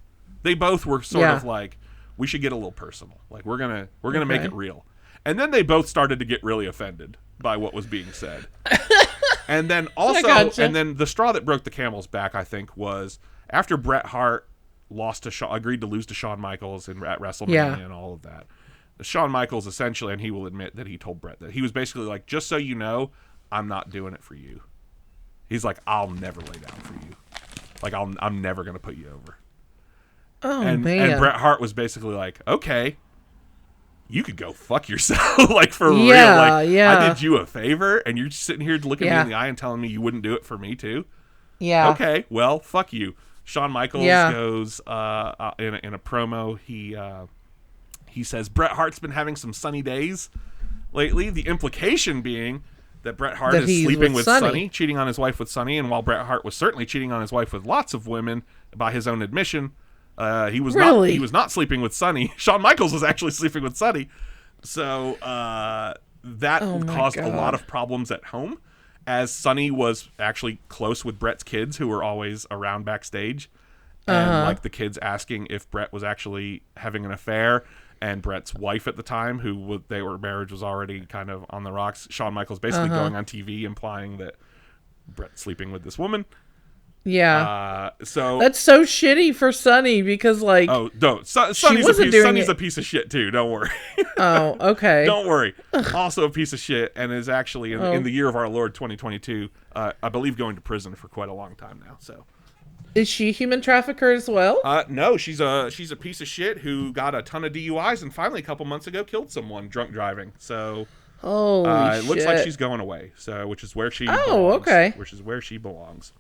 They both were sort of like, we should get a little personal. Like we're going to make it real. And then they both started to get really offended by what was being said. And then and then the straw that broke the camel's back, I think, was after Bret Hart agreed to lose to Shawn Michaels at WrestleMania and all of that. Shawn Michaels essentially, and he will admit that he told Bret that he was basically like, just so you know, I'm not doing it for you. He's like, I'll never lay down for you. Like, I'm never going to put you over. Oh, man. And Bret Hart was basically like, okay, you could go fuck yourself. Like, for real. Like, I did you a favor, and you're just sitting here looking me in the eye and telling me you wouldn't do it for me, too? Yeah. Okay, well, fuck you. Shawn Michaels goes in a promo. He says, Bret Hart's been having some sunny days lately. The implication being that Bret Hart is sleeping with Sunny, cheating on his wife with Sunny, and while Bret Hart was certainly cheating on his wife with lots of women, by his own admission, he was not sleeping with Sunny. Shawn Michaels was actually sleeping with Sunny. So that caused a lot of problems at home, as Sunny was actually close with Bret's kids, who were always around backstage, and the kids asking if Bret was actually having an affair. And Bret's wife at the time, marriage was already kind of on the rocks. Shawn Michaels basically going on TV implying that Bret's sleeping with this woman. Yeah. So that's so shitty for Sunny because Sonny's a piece of shit too. Don't worry. Oh, okay. Don't worry. Also a piece of shit, and is actually in the year of our Lord 2022, I believe, going to prison for quite a long time now. So. Is she a human trafficker as well? No, she's a piece of shit who got a ton of DUIs and finally a couple months ago killed someone drunk driving. So it looks like she's going away. So which is where she belongs. Okay. Which is where she belongs.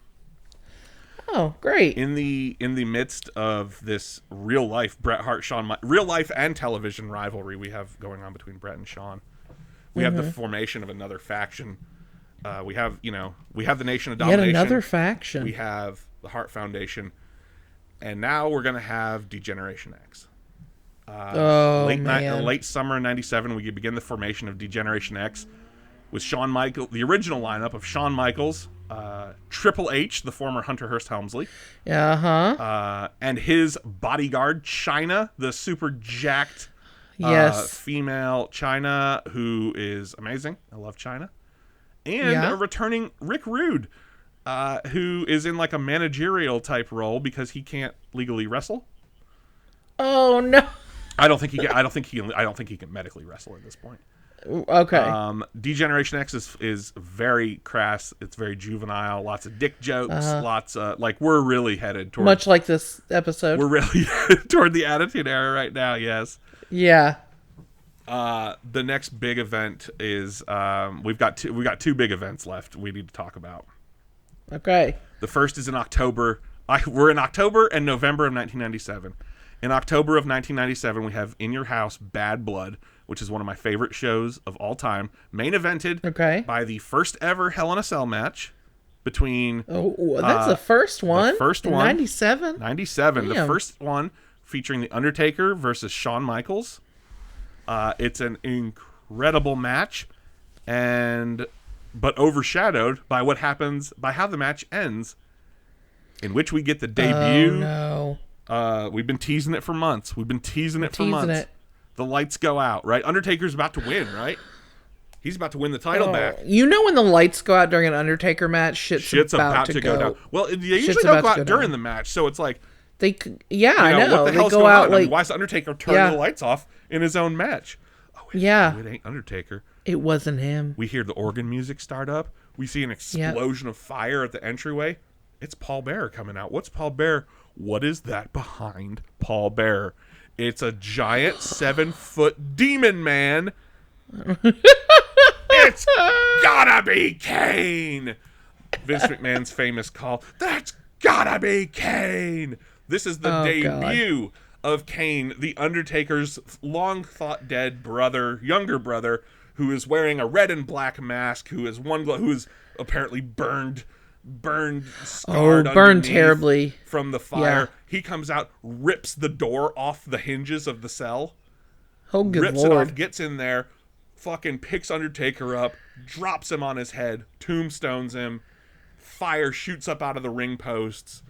Oh, great. In the midst of this real life Bret Hart real life and television rivalry we have going on between Bret and Shawn, we have the formation of another faction. We have the Nation of Domination. Yet another faction. We have the Hart Foundation, and now we're gonna have Degeneration X. Late summer of '97, we begin the formation of Degeneration X with Shawn Michaels, the original lineup of Shawn Michaels, Triple H, the former Hunter Hearst Helmsley, and his bodyguard Chyna, the super jacked female Chyna, who is amazing. I love Chyna, and a returning Rick Rude. Who is in like a managerial type role because he can't legally wrestle. Oh no! I don't think he can medically wrestle at this point. Okay. Degeneration X is very crass. It's very juvenile. Lots of dick jokes. Lots of we're really headed toward, much like this episode. We're really headed toward the Attitude Era right now. Yes. Yeah. The next big event is we've got two big events left. We need to talk about. Okay. The first is in October. We're in October and November of 1997. In October of 1997, we have In Your House Bad Blood, which is one of my favorite shows of all time. Main evented by the first ever Hell in a Cell match between... Oh, that's the first one? The first one. 97? 97. Damn. The first one featuring The Undertaker versus Shawn Michaels. It's an incredible match, but overshadowed by what happens, by how the match ends, in which we get the debut We've been teasing it for months. The lights go out, right? Undertaker's about to win, right? He's about to win the title back. You know when the lights go out during an Undertaker match, shit's about to go down. Well, they usually don't go out during the match, so it's like... I know. What the hell's go going out on? like... I mean, why is Undertaker turning the lights off in his own match? Oh, it ain't Undertaker. It wasn't him. We hear the organ music start up. We see an explosion of fire at the entryway. It's Paul Bearer coming out. What's Paul Bearer? What is that behind Paul Bearer? It's a giant 7-foot demon man. It's gotta be Kane. Vince McMahon's famous call. That's gotta be Kane. This is the debut of Kane, the Undertaker's long thought dead brother, younger brother, who is wearing a red and black mask, who is apparently burned, scarred terribly from the fire. Yeah. He comes out, rips the door off the hinges of the cell. Oh, good rips Lord. it off, gets in there, fucking picks Undertaker up, drops him on his head, tombstones him. Fire shoots up out of the ring posts.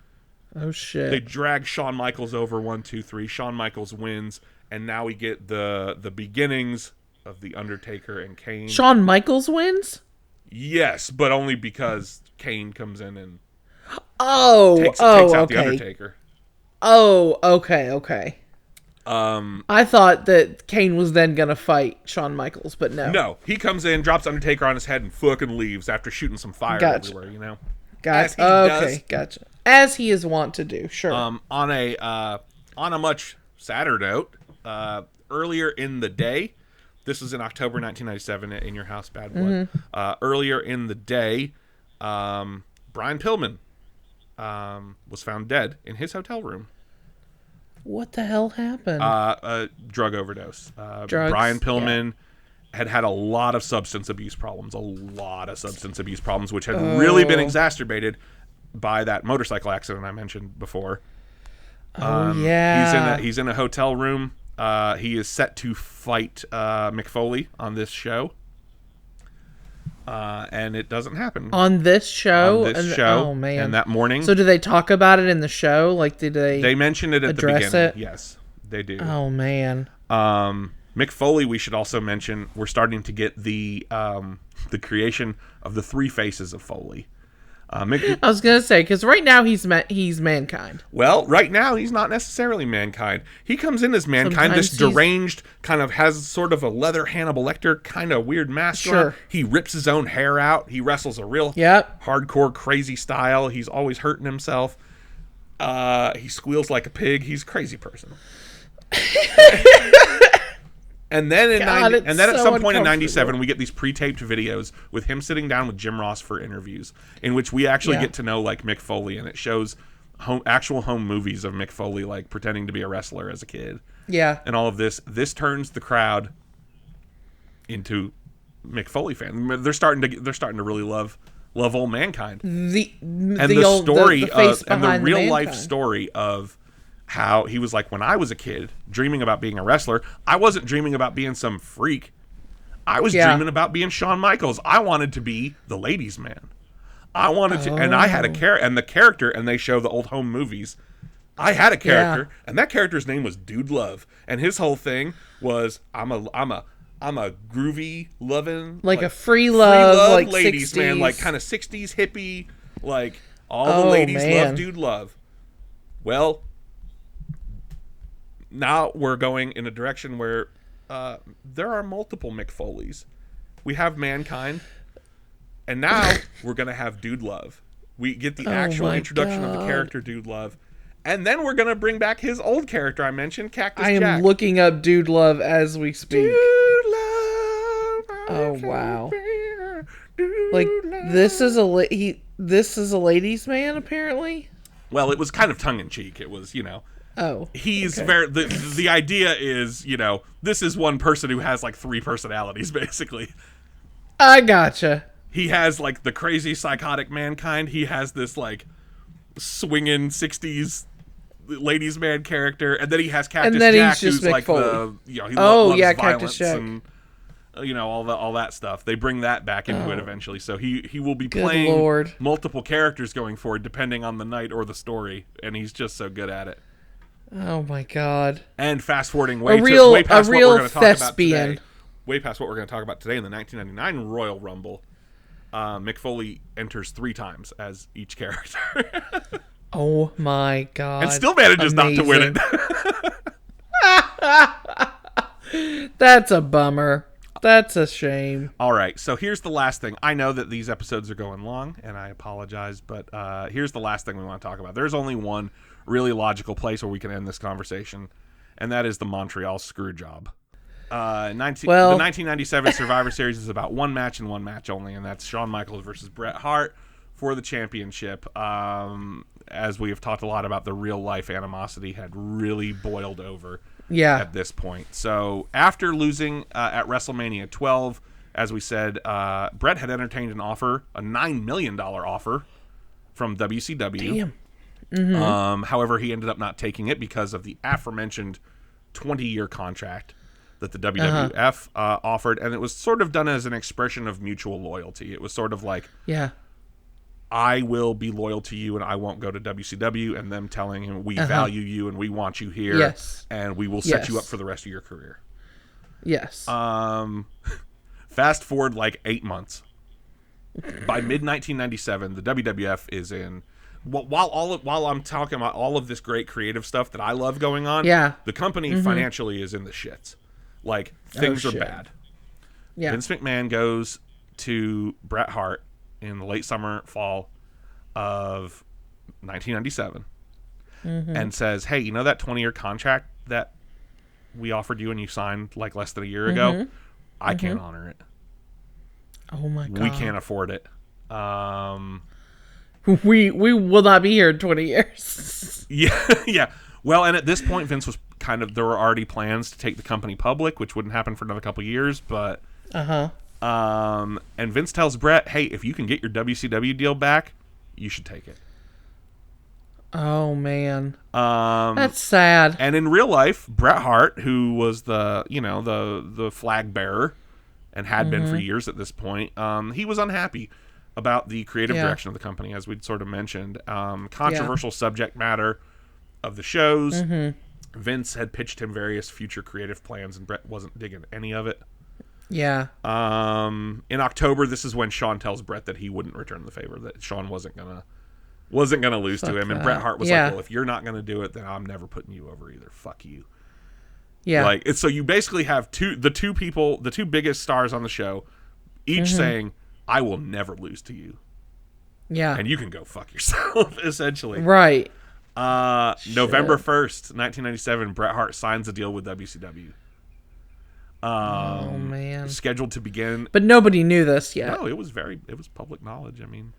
Oh, shit. They drag Shawn Michaels over 1, 2, 3. Shawn Michaels wins, and now we get the beginnings of the Undertaker and Kane. Shawn Michaels wins? Yes, but only because Kane comes in and takes out the Undertaker. Oh, okay. I thought that Kane was then gonna fight Shawn Michaels, but no. No, he comes in, drops Undertaker on his head, and fucking leaves after shooting some fire everywhere. You know. Gotcha. Okay, gotcha. As he is wont to do. Sure. On a much sadder note, earlier in the day, this was in October 1997 in your house, Bad Blood. Earlier in the day, Brian Pillman was found dead in his hotel room. What the hell happened? A drug overdose. Drugs, Brian Pillman had a lot of substance abuse problems, which had really been exacerbated by that motorcycle accident I mentioned before. He's in a hotel room. He is set to fight Mick Foley on this show. And it doesn't happen. On this show? Oh, man. And that morning. So do they talk about it in the show? Like, did they... They mention it at the beginning. Yes, they do. Oh, man. Mick Foley, we should also mention, we're starting to get the creation of the 3 faces of Foley. I was going to say, because right now he's Mankind. Well, right now he's not necessarily Mankind. He comes in as Mankind, this deranged, kind of has sort of a leather Hannibal Lecter kind of weird mask on. He rips his own hair out. He wrestles a real hardcore, crazy style. He's always hurting himself. He squeals like a pig. He's a crazy person. And then at some point in 97, we get these pre-taped videos with him sitting down with Jim Ross for interviews, in which we actually get to know like Mick Foley, and it shows actual home movies of Mick Foley like pretending to be a wrestler as a kid. Yeah. And all of this turns the crowd into Mick Foley fans. They're starting to really love old Mankind. The real life story of how he was like, when I was a kid dreaming about being a wrestler, I wasn't dreaming about being some freak. I was dreaming about being Shawn Michaels. I wanted to be the ladies' man. I wanted to, and I had a character, and they show the old home movies. I had a character, and that character's name was Dude Love, and his whole thing was, I'm a groovy loving, like a free love like ladies 60s. Man, like kind of 60s hippie, like all the ladies love Dude Love. Well, now we're going in a direction where there are multiple Mick Foleys. We have Mankind, and now we're going to have Dude Love. We get the actual introduction of the character Dude Love, and then we're going to bring back his old character I mentioned, Cactus Jack. I am looking up Dude Love as we speak. Dude Love. Oh, wow. Like, this is a ladies' man, apparently? Well, it was kind of tongue-in-cheek. It was, he's very the idea is, this is one person who has like 3 personalities basically. I gotcha. He has like the crazy psychotic Mankind. He has this like swinging 60s ladies man character, and then he has Cactus Jack, who's like the he loves violence Jack. And all that stuff. They bring that back into it eventually. So he will be playing multiple characters going forward depending on the night or the story, and he's just so good at it. Oh my God. And fast forwarding way past what we're going to talk about today. Way past what we're going to talk about today in the 1999 Royal Rumble. Mick Foley enters 3 times as each character. Oh my God. And still manages not to win it. That's a bummer. That's a shame. All right, so here's the last thing. I know that these episodes are going long, and I apologize, but here's the last thing we want to talk about. There's only one really logical place where we can end this conversation, and that is the Montreal Screwjob. The 1997 Survivor Series is about one match and one match only, and that's Shawn Michaels versus Bret Hart for the championship. As we have talked a lot about, the real-life animosity had really boiled over. Yeah. At this point. So after losing at WrestleMania 12, as we said, Bret had entertained an offer, a $9 million offer from WCW. Damn. Mm-hmm. However, he ended up not taking it because of the aforementioned 20-year contract that the WWF offered, and it was sort of done as an expression of mutual loyalty. It was sort of like, I will be loyal to you and I won't go to WCW, and them telling him we value you and we want you here, and we will set you up for the rest of your career. Yes. Fast forward like 8 months. By mid-1997, the WWF is in... While I'm talking about all of this great creative stuff that I love going on, the company financially is in the shits. Like, things are bad. Yeah. Vince McMahon goes to Bret Hart in the late summer, fall of 1997, and says, hey, you know that 20-year contract that we offered you and you signed like less than a year ago? I can't honor it. Oh my God. We can't afford it. We will not be here in 20 years. Yeah. Well, and at this point, Vince was there were already plans to take the company public, which wouldn't happen for another couple of years, but... and Vince tells Bret, hey, if you can get your WCW deal back, you should take it. Oh, man. That's sad. And in real life, Bret Hart, who was the flag bearer and had been for years at this point, he was unhappy about the creative direction of the company, as we'd sort of mentioned. Controversial subject matter of the shows. Vince had pitched him various future creative plans, and Bret wasn't digging any of it. Yeah. In October, this is when Shawn tells Bret that he wouldn't return the favor, that Shawn wasn't gonna lose to him, and Bret Hart was like, well, if you're not gonna do it, then I'm never putting you over either. Fuck you. Yeah. Like, so you basically have the two biggest stars on the show, each saying, I will never lose to you. Yeah. And you can go fuck yourself, essentially. Right. November 1st, 1997, Bret Hart signs a deal with WCW. Oh man! Scheduled to begin, but nobody knew this yet. No, it was public knowledge. I mean,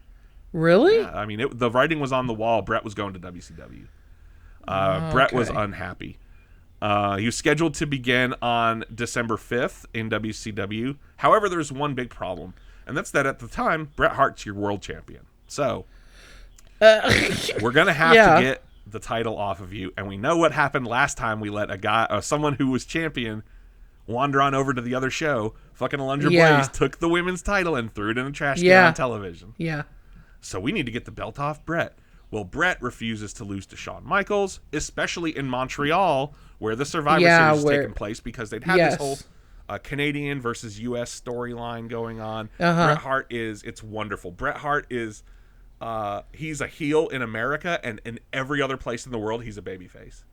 really? Yeah, I mean, the writing was on the wall. Bret was going to WCW. Bret was unhappy. He was scheduled to begin on December 5th in WCW. However, there's one big problem, and that's that at the time, Bret Hart's your world champion. So we're gonna have to get the title off of you, and we know what happened last time. We let someone who was champion wander on over to the other show. Fucking Alundra Blaze took the women's title and threw it in a trash can on television. Yeah. So we need to get the belt off Bret. Well, Bret refuses to lose to Shawn Michaels, especially in Montreal, where the Survivor Series is taking place, because they'd had this whole Canadian versus U.S. storyline going on. Bret Hart it's wonderful. Bret Hart is, he's a heel in America, and in every other place in the world, he's a babyface.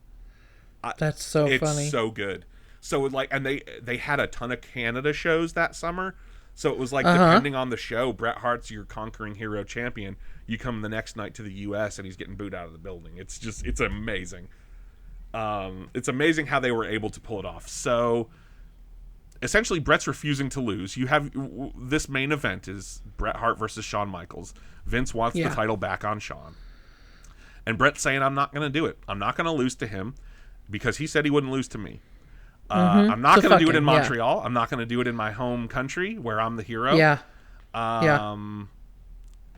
That's so funny. It's so good. So and they had a ton of Canada shows that summer. So it was like, depending on the show, Bret Hart's your conquering hero champion. You come the next night to the U.S. and he's getting booed out of the building. It's amazing. It's amazing how they were able to pull it off. So essentially, Bret's refusing to lose. You have this main event is Bret Hart versus Shawn Michaels. Vince wants the title back on Shawn. And Bret's saying, I'm not going to do it. I'm not going to lose to him because he said he wouldn't lose to me. I'm not going to do it in Montreal. I'm not going to do it in my home country where I'm the hero.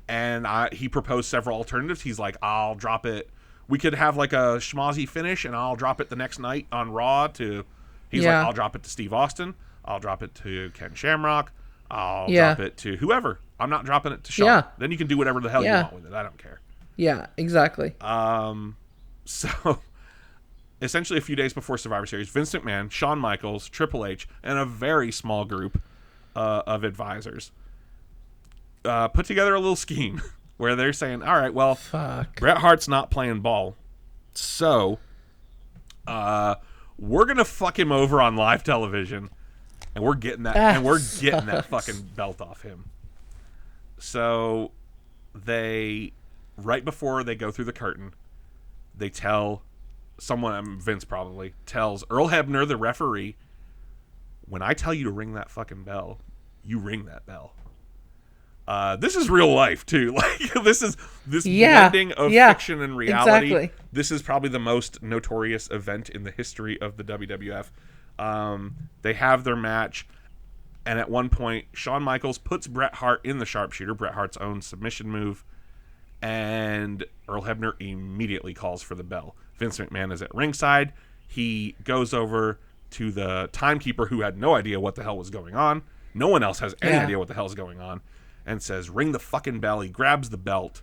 And he proposed several alternatives. He's like, I'll drop it. We could have like a schmozzy finish, and I'll drop it the next night on Raw to... He's like, I'll drop it to Steve Austin. I'll drop it to Ken Shamrock. I'll drop it to whoever. I'm not dropping it to Shawn. Then you can do whatever the hell you want with it. I don't care. Yeah, exactly. So... essentially a few days before Survivor Series, Vince McMahon, Shawn Michaels, Triple H, and a very small group of advisors put together a little scheme where they're saying, all right, well, Bret Hart's not playing ball, so we're going to fuck him over on live television, and we're getting that fucking belt off him. So they, right before they go through the curtain, they tell someone, Vince probably, tells Earl Hebner, the referee, when I tell you to ring that fucking bell, you ring that bell. This is real life too. Like this blending of fiction and reality. Exactly. This is probably the most notorious event in the history of the WWF. They have their match, and at one point, Shawn Michaels puts Bret Hart in the sharpshooter, Bret Hart's own submission move, and Earl Hebner immediately calls for the bell. Vince McMahon is at ringside. He goes over to the timekeeper, who had no idea what the hell was going on. No one else has any idea what the hell is going on, and says, ring the fucking bell. He grabs the belt.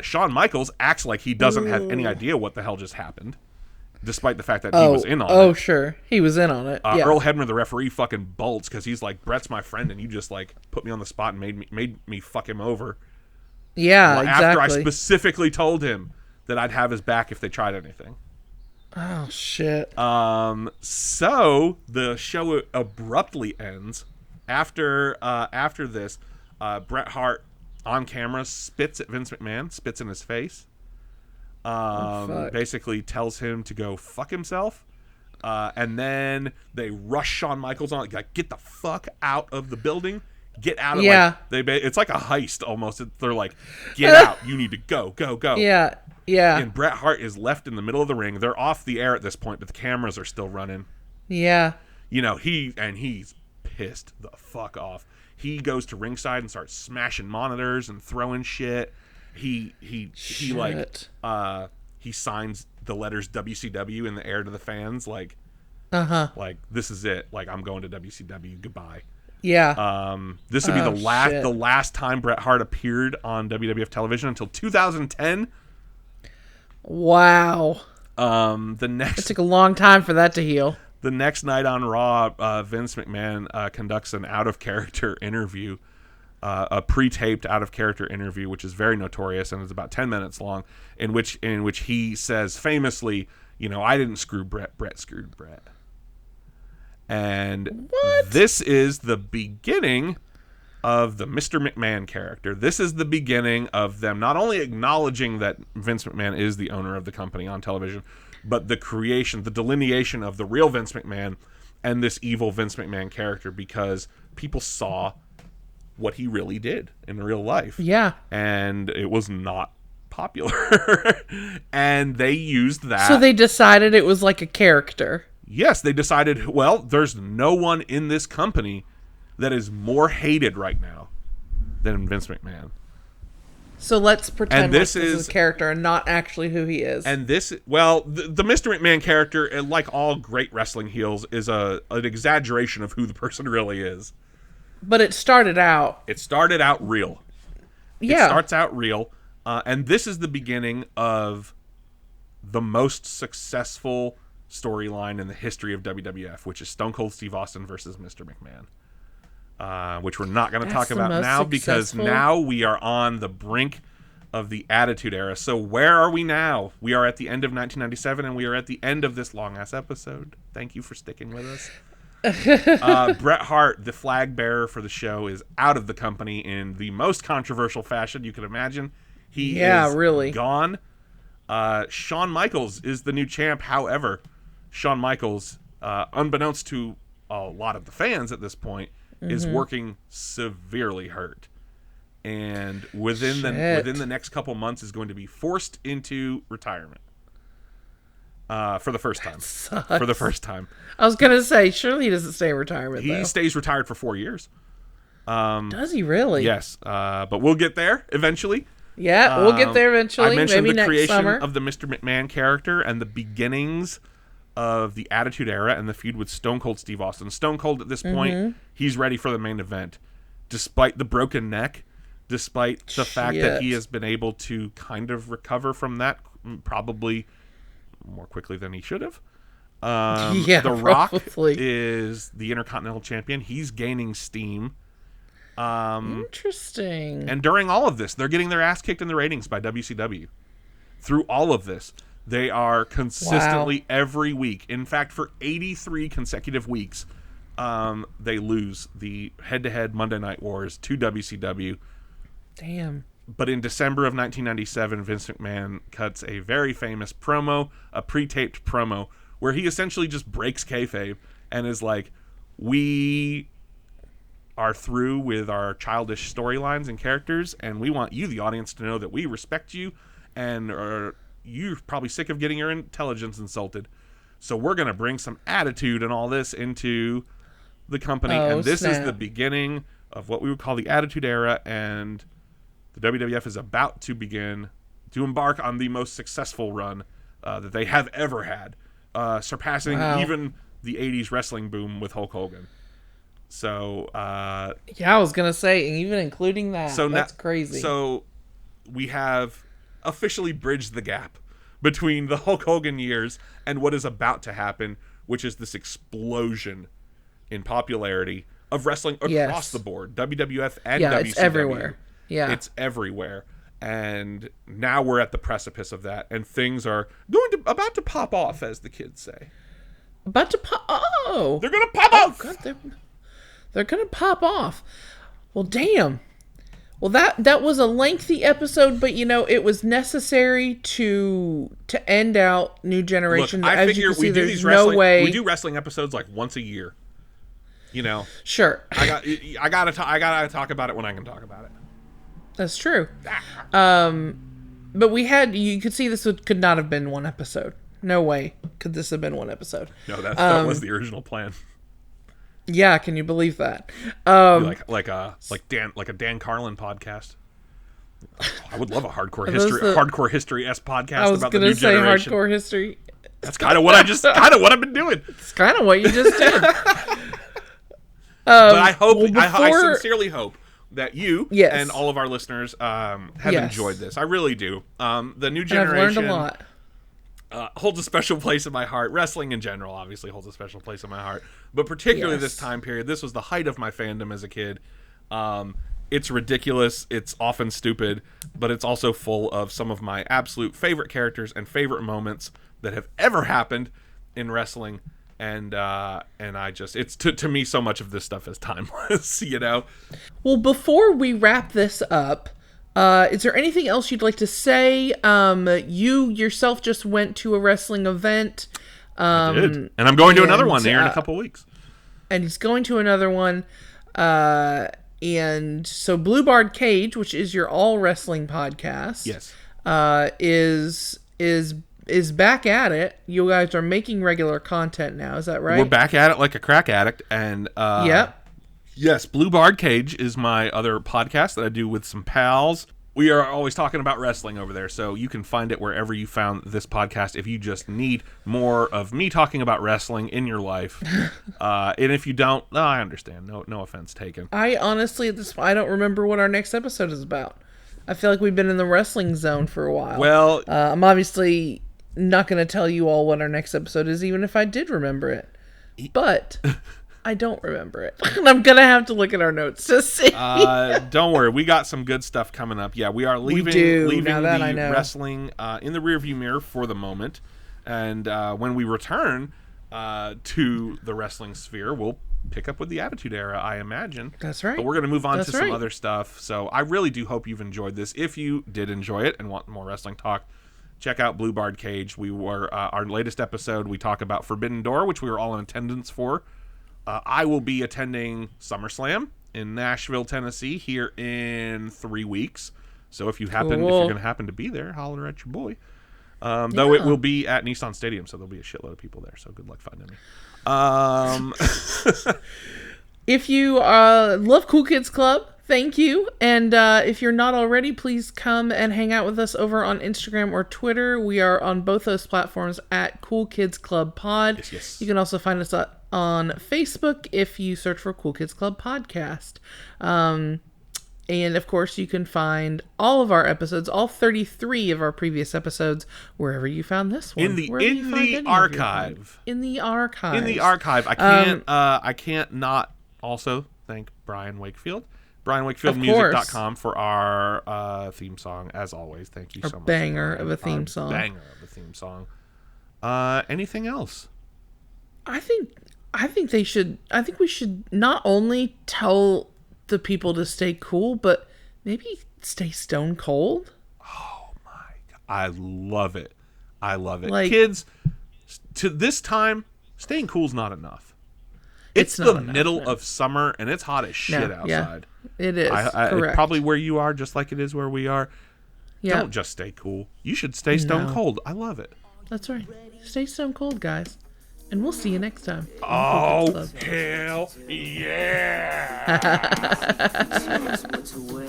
Shawn Michaels acts like he doesn't have any idea what the hell just happened, despite the fact that he was in on it. Oh, sure. He was in on it. Earl Hebner, the referee, fucking bolts because he's like, Bret's my friend, and you just like put me on the spot and made me fuck him over. Yeah, exactly. After I specifically told him that I'd have his back if they tried anything. Oh, shit. So the show abruptly ends. After this, Bret Hart on camera spits at Vince McMahon, spits in his face. Basically tells him to go fuck himself. And then they rush Shawn Michaels on, like, get the fuck out of the building. Get out of it's like a heist almost. They're like, get out. You need to go. Yeah. Yeah. And Bret Hart is left in the middle of the ring. They're off the air at this point, but the cameras are still running. Yeah. You know, he's pissed the fuck off. He goes to ringside and starts smashing monitors and throwing shit. He signs the letters WCW in the air to the fans, like this is it. Like, I'm going to WCW. Goodbye. Yeah. This would be the last time Bret Hart appeared on WWF television until 2010. Wow. It took a long time for that to heal. The next night on Raw, Vince McMahon conducts an out-of-character interview, a pre-taped out-of-character interview, which is very notorious and is about 10 minutes long, in which he says famously, you know, I didn't screw Bret, Bret screwed Bret. And this is the beginning of the Mr. McMahon character. This is the beginning of them not only acknowledging that Vince McMahon is the owner of the company on television, but the delineation of the real Vince McMahon and this evil Vince McMahon character, because people saw what he really did in real life. Yeah. And it was not popular. And they used that. So they decided it was like a character. Yes, they decided, well, there's no one in this company that is more hated right now than Vince McMahon. So let's pretend this is a character and not actually who he is. And the Mr. McMahon character, like all great wrestling heels, is an exaggeration of who the person really is. But it started out. Real. Yeah. It starts out real. And this is the beginning of the most successful storyline in the history of WWF, which is Stone Cold Steve Austin versus Mr. McMahon, which we're not going to talk about now because now we are on the brink of the Attitude Era. So where are we now? We are at the end of 1997, and we are at the end of this long-ass episode. Thank you for sticking with us. Bret Hart, the flag bearer for the show, is out of the company in the most controversial fashion you could imagine. He is really gone. Shawn Michaels is the new champ. However, Shawn Michaels, unbeknownst to a lot of the fans at this point, is working severely hurt, and within the next couple months is going to be forced into retirement. For the first time. For the first time. I was gonna say, surely he doesn't stay in retirement. He stays retired for 4 years. Does he really? Yes, but we'll get there eventually. Yeah, we'll get there eventually. I mentioned maybe the creation summer. of the Mr. McMahon character and the beginnings of the Attitude Era and the feud with Stone Cold Steve Austin. Stone Cold at this point, he's ready for the main event. Despite the broken neck, despite the fact that he has been able to kind of recover from that, probably more quickly than he should have. The Rock is the Intercontinental Champion. He's gaining steam. Interesting. And during all of this, they're getting their ass kicked in the ratings by WCW. Through all of this, they are consistently every week. In fact, for 83 consecutive weeks, they lose the head-to-head Monday Night Wars to WCW. Damn. But in December of 1997, Vince McMahon cuts a very famous promo, a pre-taped promo, where he essentially just breaks kayfabe and is like, we are through with our childish storylines and characters, and we want you, the audience, to know that we respect you, and you're probably sick of getting your intelligence insulted. So we're going to bring some attitude and all this into the company, and this is the beginning of what we would call the Attitude Era, and the WWF is about to begin to embark on the most successful run that they have ever had. Surpassing even the 80s wrestling boom with Hulk Hogan. So, I was going to say, even including that, that's crazy. So, we have officially bridged the gap between the Hulk Hogan years and what is about to happen, which is this explosion in popularity of wrestling across the board. WWF and WCW. It's everywhere. Yeah. It's everywhere. And now we're at the precipice of that, and things are about to pop off, as the kids say. About to pop? Oh, they're gonna pop off. God, they're gonna pop off. Well, damn. Well, that was a lengthy episode, but it was necessary to end out New Generation. Look, I figure you can see, we do these wrestling. We do wrestling episodes like once a year. Sure. I gotta talk about it when I can talk about it. That's true. But you could see this could not have been one episode. No way could this have been one episode. No, that was the original plan. Yeah, can you believe that? Like a Dan Carlin podcast. I would love a hardcore history-esque podcast about the new generation. I was going to say hardcore history. That's kind of what I've been doing. It's kind of what you just did. But I sincerely hope that you and all of our listeners have enjoyed this. I really do. The new generation. And I've learned a lot. Holds a special place in my heart. Wrestling in general obviously holds a special place in my heart. But particularly this time period, this was the height of my fandom as a kid. It's ridiculous. It's often stupid. But it's also full of some of my absolute favorite characters and favorite moments that have ever happened in wrestling. And it's to me, so much of this stuff is timeless, Well, before we wrap this up, is there anything else you'd like to say? You yourself just went to a wrestling event. I did. And I'm going to another one here in a couple weeks. And he's going to another one. And so Blue Bard Cage, which is your all wrestling podcast, yes, is back at it. You guys are making regular content now. Is that right? We're back at it like a crack addict. And yep. Yes, Blue Bard Cage is my other podcast that I do with some pals. We are always talking about wrestling over there, so you can find it wherever you found this podcast if you just need more of me talking about wrestling in your life. And if you don't, I understand. No offense taken. I honestly, I don't remember what our next episode is about. I feel like we've been in the wrestling zone for a while. Well, I'm obviously not going to tell you all what our next episode is, even if I did remember it. But I don't remember it. And I'm going to have to look at our notes to see. Don't worry. We got some good stuff coming up. Yeah, we are leaving the wrestling in the rearview mirror for the moment. And when we return to the wrestling sphere, we'll pick up with the Attitude Era, I imagine. That's right. But we're going to move on to some other stuff. So I really do hope you've enjoyed this. If you did enjoy it and want more wrestling talk, check out Blue Bard Cage. We were our latest episode, we talk about Forbidden Door, which we were all in attendance for. I will be attending SummerSlam in Nashville, Tennessee, here in 3 weeks. So if you're going to happen to be there, holler at your boy. Though it will be at Nissan Stadium, so there'll be a shitload of people there. So good luck finding me. If you love Cool Kids Club, thank you. And if you're not already, please come and hang out with us over on Instagram or Twitter. We are on both those platforms at Cool Kids Club Pod. Yes. You can also find us on Facebook if you search for Cool Kids Club Podcast. And, of course, you can find all of our episodes, all 33 of our previous episodes, wherever you found this one. In the archive. In the archive. In the archive. I can't not also thank Brian Wakefield. BrianWakefieldMusic.com for our theme song, as always. Thank you so much. Banger of a theme song. Banger of a theme song. Anything else? I think we should not only tell the people to stay cool, but maybe stay stone cold. Oh my God. I love it. Like, kids, to this time, staying cool's not enough. It's the middle of summer and it's hot as shit outside. Yeah, it is. Correct. Probably where you are, just like it is where we are. Yeah. Don't just stay cool. You should stay stone cold. I love it. That's right. Stay stone cold, guys. And we'll see you next time. Oh, hell yeah. What to wear.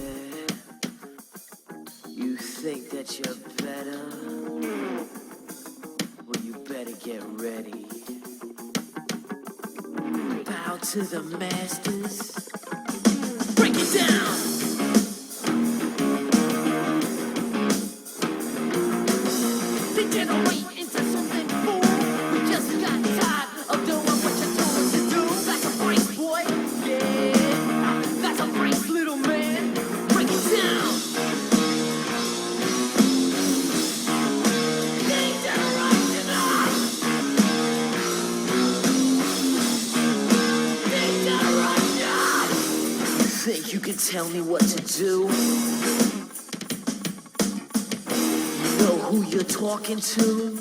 You think that you're better? Well, you better get ready. Bow to the masters. Break it down. Degenerate into something fool. We just got tired of doing what you told us to do. That's a break, boy. Yeah, that's a break, little man. Break it down. Degeneration. Degeneration. You think you can tell me what to do? Who you're talking to?